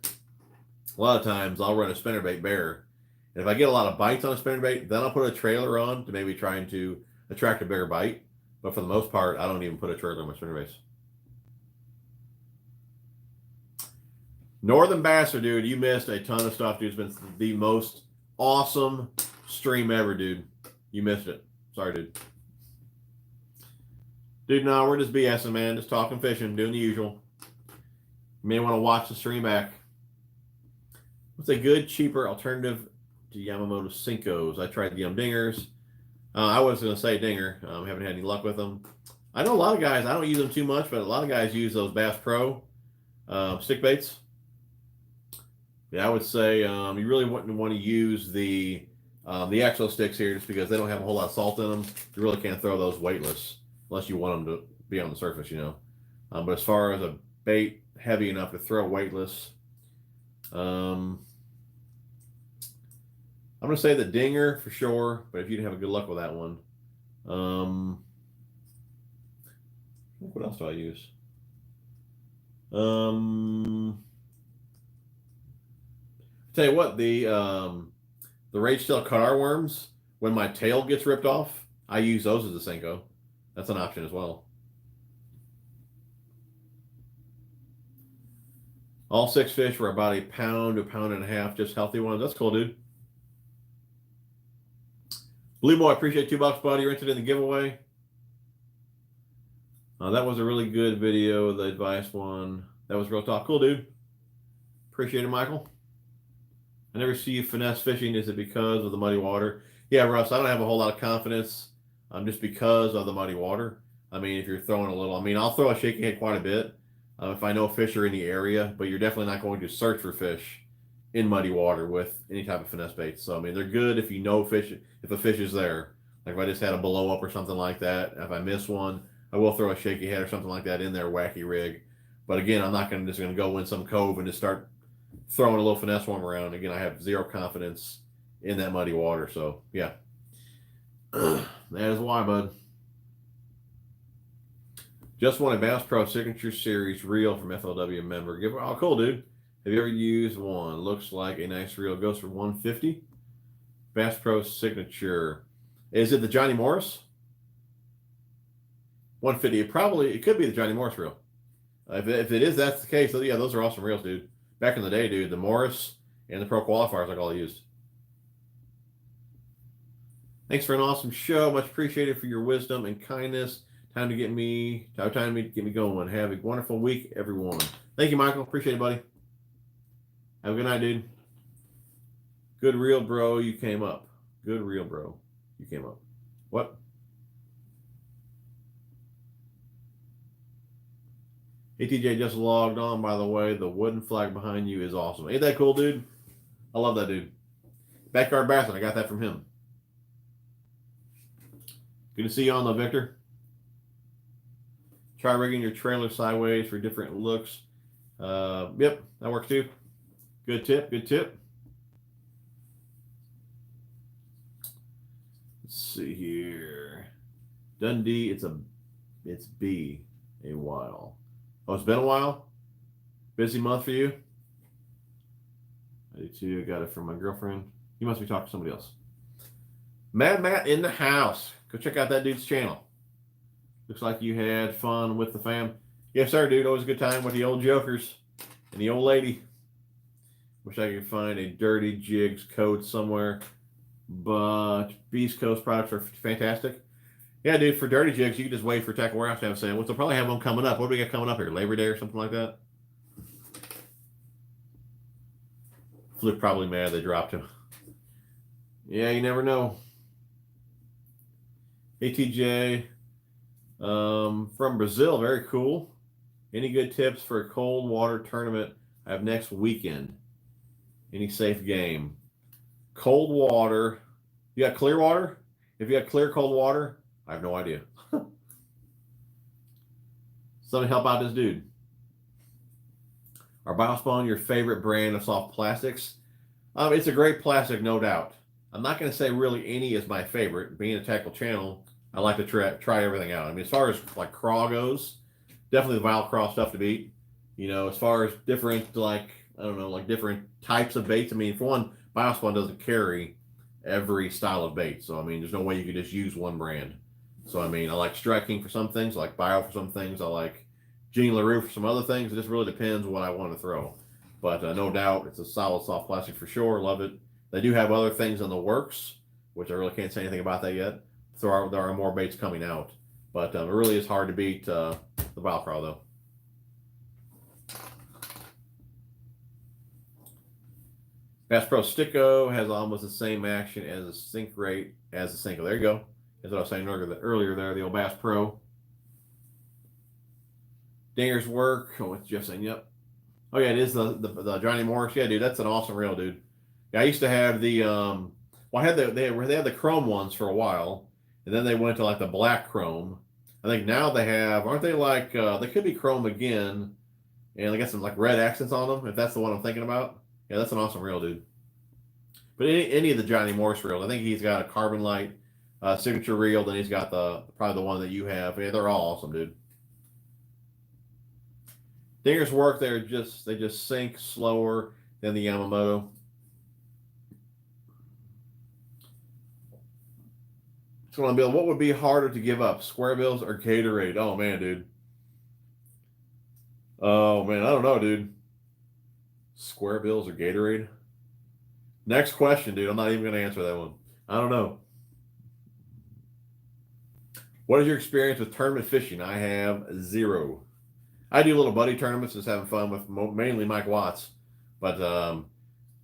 A lot of times, I'll run a spinnerbait bare, and if I get a lot of bites on a spinnerbait, then I'll put a trailer on to maybe trying to attract a bigger bite. But for the most part, I don't even put a trailer on my spinnerbaits. Northern Bastard, dude, you missed a ton of stuff, dude. It's been the most awesome stream ever, dude. You missed it. Sorry, dude. Dude, no, we're just BSing, man. Just talking fishing, doing the usual. You may want to watch the stream back. What's a good, cheaper alternative to Yamamoto Senkos? I tried the Dingers. I was going to say Dinger. Haven't had any luck with them. I know a lot of guys, I don't use them too much, but a lot of guys use those Bass Pro stick baits. Yeah, I would say you really wouldn't want to use the Exo sticks here just because they don't have a whole lot of salt in them. You really can't throw those weightless unless you want them to be on the surface, you know. But as far as a bait heavy enough to throw weightless, I'm going to say the Dinger for sure, but if you didn't have a good luck with that one. What else do I use? Tell you what, the Rage Tail Car worms, when my tail gets ripped off, I use those as a Senko. That's an option as well. All 6 fish were about a pound to a pound and a half, just healthy ones. That's cool, dude. Blue Boy, appreciate $2, buddy. You're entered in the giveaway. That was a really good video, the advice one. That was real talk. Cool, dude. Appreciate it, Michael. I never see you finesse fishing. Is it because of the muddy water? Yeah, Russ, I don't have a whole lot of confidence just because of the muddy water. I mean, if you're throwing a little, I mean, I'll throw a shaky head quite a bit if I know fish are in the area, but you're definitely not going to search for fish in muddy water with any type of finesse bait. So, I mean, they're good if you know fish, if a fish is there. Like if I just had a blow up or something like that, if I miss one, I will throw a shaky head or something like that in there, wacky rig. But again, I'm not just going to go in some cove and just start throwing a little finesse worm around. Again, I have zero confidence in that muddy water. So, yeah. That is why, bud. Just won a Bass Pro Signature Series reel from FLW member. Oh, cool, dude. Have you ever used one? Looks like a nice reel. Goes for $150. Bass Pro Signature. Is it the Johnny Morris? $150. It could be the Johnny Morris reel. If it is, that's the case. So yeah, those are awesome reels, dude. Back in the day, dude, the Morris and the Pro Qualifiers, like all I used. Thanks for an awesome show. Much appreciated for your wisdom and kindness. Time to get me going. Have a wonderful week, everyone. Thank you, Michael. Appreciate it, buddy. Have a good night, dude. Good reel, bro. You came up. Good reel, bro. You came up. What? ATJ just logged on, by the way. The wooden flag behind you is awesome. Ain't that cool, dude? I love that dude. Backyard Bassin'. I got that from him. Good to see you on, though, Victor. Try rigging your trailer sideways for different looks. Yep, that works too. Good tip, good tip. Let's see here. Dundee, it's B, a while. Oh, it's been a while? Busy month for you? I do too. I got it from my girlfriend. You must be talking to somebody else. Mad Matt in the house. Go check out that dude's channel. Looks like you had fun with the fam. Yes, sir, dude. Always a good time with the old jokers. And the old lady, wish I could find a Dirty Jigs code somewhere, but Beast Coast products are fantastic. Yeah, dude, for Dirty Jigs, you can just wait for Tackle Warehouse to have a sale. They'll probably have one coming up. What do we got coming up here? Labor Day or something like that? Fluke probably mad they dropped him. Yeah, you never know. ATJ from Brazil, very cool. Any good tips for a cold water tournament I have next weekend? Any safe game? Cold water. You got clear water? If you got clear cold water, I have no idea. Somebody help out this dude. Are Biospawn your favorite brand of soft plastics? It's a great plastic, no doubt. I'm not going to say really any is my favorite. Being a tackle channel, I like to try everything out. I mean, as far as like craw goes, definitely the Vile Craw stuff to beat. You know, as far as different, like, I don't know, like different types of baits. I mean, for one, Biospawn doesn't carry every style of bait. So, I mean, there's no way you could just use one brand. So, I mean, I like Striking for some things, I like Bio for some things, I like Jeannie LaRue for some other things. It just really depends what I want to throw. But no doubt, it's a solid soft plastic for sure. Love it. They do have other things in the works, which I really can't say anything about that yet. There are more baits coming out. But it really is hard to beat the Vile Craw, though. Bass Pro Sticko has almost the same action as the sink rate as the Senko. There you go. That's what I was saying earlier there, the old Bass Pro. Dinger's work. Oh, what's Jeff saying? Yep. Oh, yeah, it is the Johnny Morris. Yeah, dude, that's an awesome reel, dude. Yeah, I used to have the, well, I had they had the chrome ones for a while, and then they went to like the black chrome. I think now they have, aren't they like, they could be chrome again, and they got some like red accents on them, if that's the one I'm thinking about. Yeah, that's an awesome reel, dude. But any of the Johnny Morse reels, I think he's got a Carbon Light signature reel, then he's got probably the one that you have. Yeah, they're all awesome, dude. Dinger's work, they just sink slower than the Yamamoto. It's going to be, what would be harder to give up, Square Bills or Gatorade? Oh man, dude. Oh man, I don't know, dude. Square Bills or Gatorade? Next question, dude. I'm not even going to answer that one. I don't know. What is your experience with tournament fishing? I have zero. I do little buddy tournaments, just having fun with mainly Mike Watts. But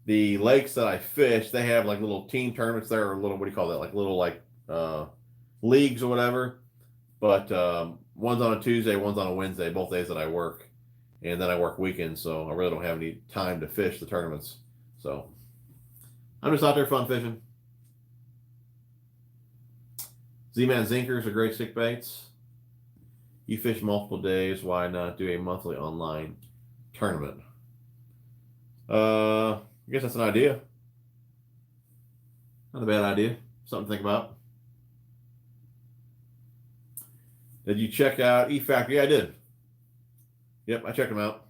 the lakes that I fish, they have like little team tournaments there, or little, what do you call that? Like little leagues or whatever. But one's on a Tuesday, one's on a Wednesday, both days that I work. And then I work weekends, so I really don't have any time to fish the tournaments. So I'm just out there fun fishing. Z-Man Zinkers are great stick baits. You fish multiple days. Why not do a monthly online tournament? I guess that's an idea. Not a bad idea. Something to think about. Did you check out E-Factor? Yeah, I did. Yep, I checked him out.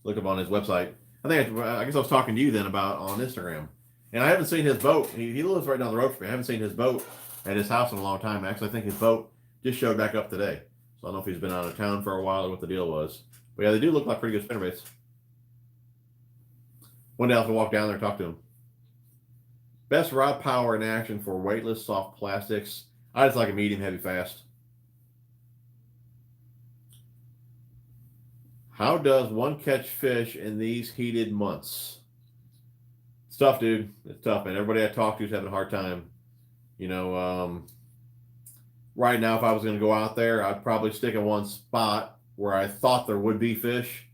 Looked up on his website. I guess I was talking to you then about on Instagram. And I haven't seen his boat. He lives right down the road from me. I haven't seen his boat at his house in a long time. Actually, I think his boat just showed back up today. So I don't know if he's been out of town for a while or what the deal was. But yeah, they do look like pretty good spinnerbaits. One day I'll have to walk down there and talk to him. Best rod power in action for weightless soft plastics. I just like a medium, heavy, fast. How does one catch fish in these heated months? It's tough, dude. It's tough, man. Everybody I talk to is having a hard time. You know, right now, if I was going to go out there, I'd probably stick in one spot where I thought there would be fish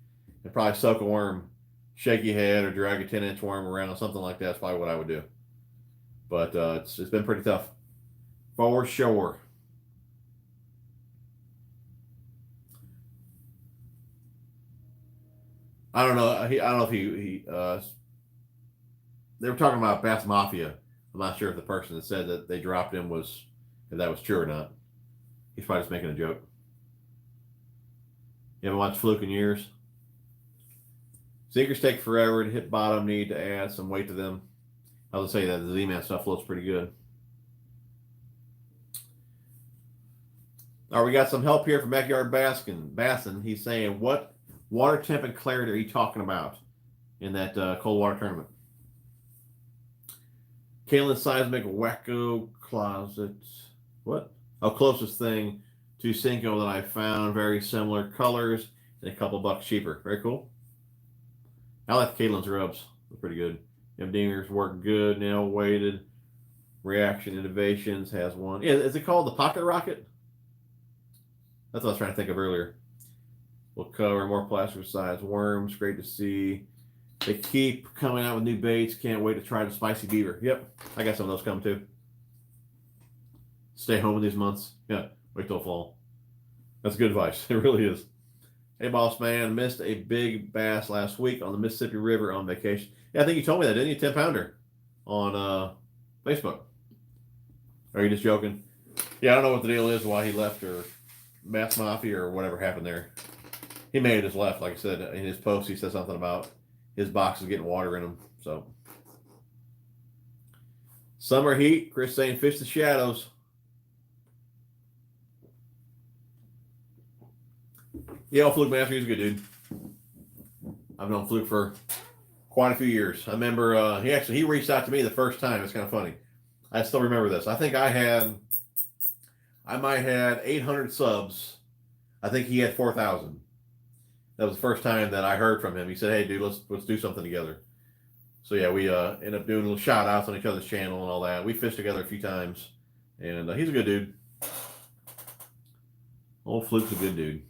and probably soak a worm, shaky head, or drag a 10-inch worm around, something like that's probably what I would do. But it's been pretty tough. For sure. I don't know. I don't know if he they were talking about Bass Mafia. I'm not sure if the person that said that they dropped him if that was true or not. He's probably just making a joke. You haven't watched Fluke in years? Sinkers take forever to hit bottom. Need to add some weight to them. I would say that the Z-Man stuff floats pretty good. All right, we got some help here from Backyard Bassin. He's saying, what water temp and clarity are you talking about in that cold water tournament? Kalen Seismic Wacko Closet. What? Oh, closest thing to Cinco that I found. Very similar colors and a couple bucks cheaper. Very cool. I like Kalen's rubs. They're pretty good. Dingers work good. Nail weighted. Reaction Innovations has one. Yeah, is it called the Pocket Rocket? That's what I was trying to think of earlier. We'll cover more plaster size worms. Great to see. They keep coming out with new baits. Can't wait to try the Spicy Beaver. Yep, I got some of those coming too. Stay home in these months. Yeah, wait till fall. That's good advice. It really is. Hey, boss man, missed a big bass last week on the Mississippi River on vacation. Yeah, I think you told me that, didn't you? 10-pounder on Facebook. Are you just joking? Yeah, I don't know what the deal is, why he left, or Bass Mafia, or whatever happened there. He may have just left. Like I said, in his post, he said something about his boxes getting water in them. So, summer heat. Chris saying fish the shadows. Yeah, Fluke Master, he's a good dude. I've known Fluke for quite a few years. I remember he reached out to me the first time. It's kind of funny. I still remember this. I think I might have 800 subs. I think he had 4,000. That was the first time that I heard from him. He said, "Hey, dude, let's do something together." So yeah, we ended up doing little shout outs on each other's channel and all that. We fished together a few times, and he's a good dude. Old Fluke's a good dude.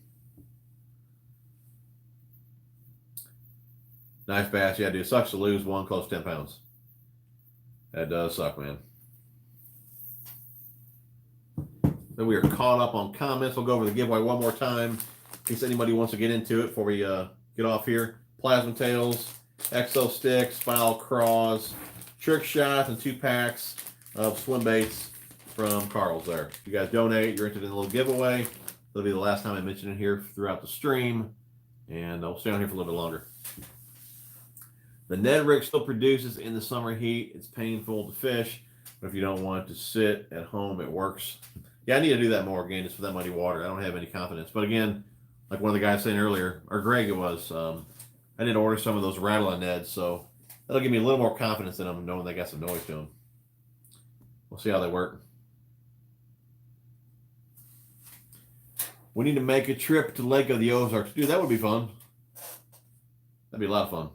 Nice bass. Yeah, dude. Sucks to lose one close to 10 pounds. That does suck, man. Then we are caught up on comments. We'll go over the giveaway one more time in case anybody wants to get into it before we get off here. Plasma tails, exo sticks, spiral craws, trick shots, and 2 packs of swim baits from Karl's there. If you guys donate, you're entered in a little giveaway. That'll be the last time I mention it here throughout the stream. And I'll stay on here for a little bit longer. The Ned rig still produces in the summer heat. It's painful to fish, but if you don't want it to sit at home, it works. Yeah, I need to do that more again, just for that muddy water. I don't have any confidence. But again, like one of the guys saying earlier, or Greg it was, I did order some of those rattling Neds, so that'll give me a little more confidence in them, knowing they got some noise to them. We'll see how they work. We need to make a trip to Lake of the Ozarks. Dude, that would be fun. That'd be a lot of fun.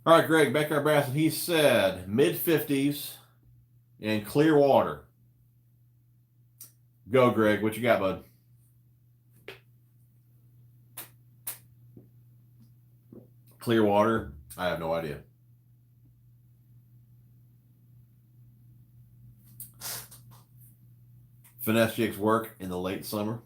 All right, Greg, Backyard Bass, he said mid-50s and clear water. Go, Greg. What you got, bud? Clear water? I have no idea. Finesse jigs work in the late summer.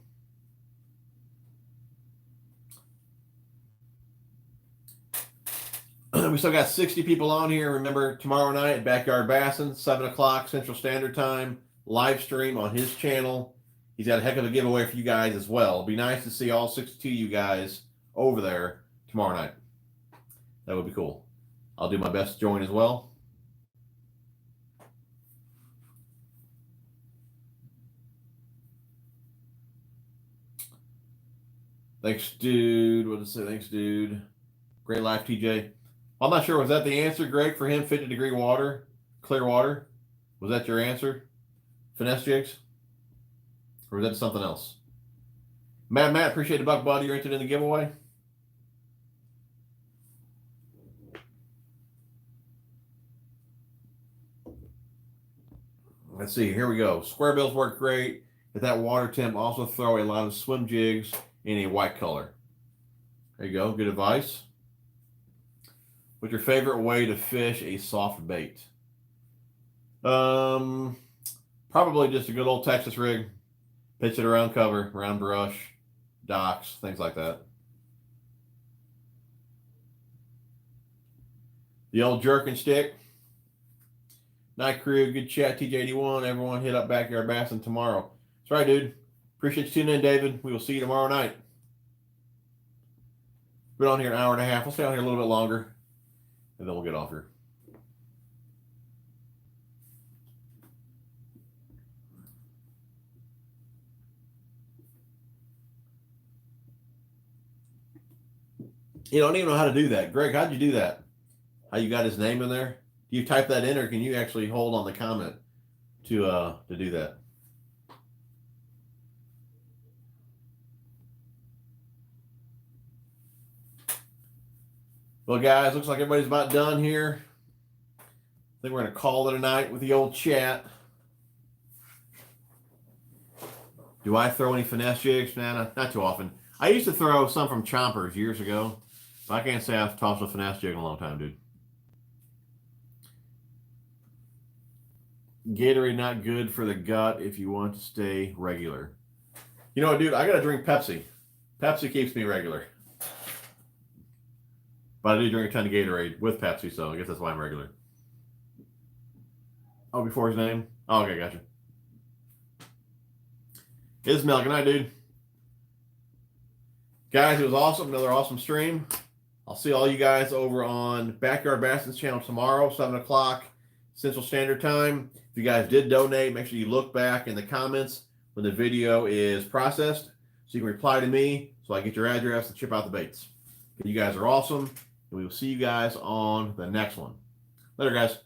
We still got 60 people on here. Remember, tomorrow night at Backyard Bassin', 7 o'clock Central Standard Time, live stream on his channel. He's got a heck of a giveaway for you guys as well. It'd be nice to see all 62 of you guys over there tomorrow night. That would be cool. I'll do my best to join as well. Thanks, dude. What did it say? Thanks, dude. Great life, TJ. I'm not sure. Was that the answer, Greg, for him? 50-degree water, clear water? Was that your answer? Finesse jigs? Or was that something else? Matt, appreciate the buck, buddy. You're entered in the giveaway. Let's see. Here we go. Square bills work great. At that water temp, also throw a lot of swim jigs in a white color. There you go. Good advice. What's your favorite way to fish a soft bait? Probably just a good old Texas rig. Pitch it around cover, around brush, docks, things like that. The old jerk and stick. Night crew, good chat, TJ81. Everyone hit up Backyard Bassin' tomorrow. That's right, dude. Appreciate you tuning in, David. We will see you tomorrow night. Been on here an hour and a half. We'll stay on here a little bit longer, and then we'll get off here. You don't even know how to do that. Greg, how'd you do that? How you got his name in there? Do you type that in, or can you actually hold on the comment to do that? Well, guys, looks like everybody's about done here. I think we're going to call it a night with the old chat. Do I throw any finesse jigs? Man, not too often. I used to throw some from Chompers years ago, but I can't say I've tossed a finesse jig in a long time, dude. Gatorade not good for the gut if you want to stay regular. You know what, dude? I got to drink Pepsi. Pepsi keeps me regular. But I do drink a ton of Gatorade with Pepsi, so I guess that's why I'm regular. Oh, before his name? Oh, okay, gotcha. Ismail, good night, dude. Guys, it was awesome. Another awesome stream. I'll see all you guys over on Backyard Baston's channel tomorrow, 7 o'clock Central Standard Time. If you guys did donate, make sure you look back in the comments when the video is processed so you can reply to me so I get your address and ship out the baits. You guys are awesome, and we will see you guys on the next one. Later, guys.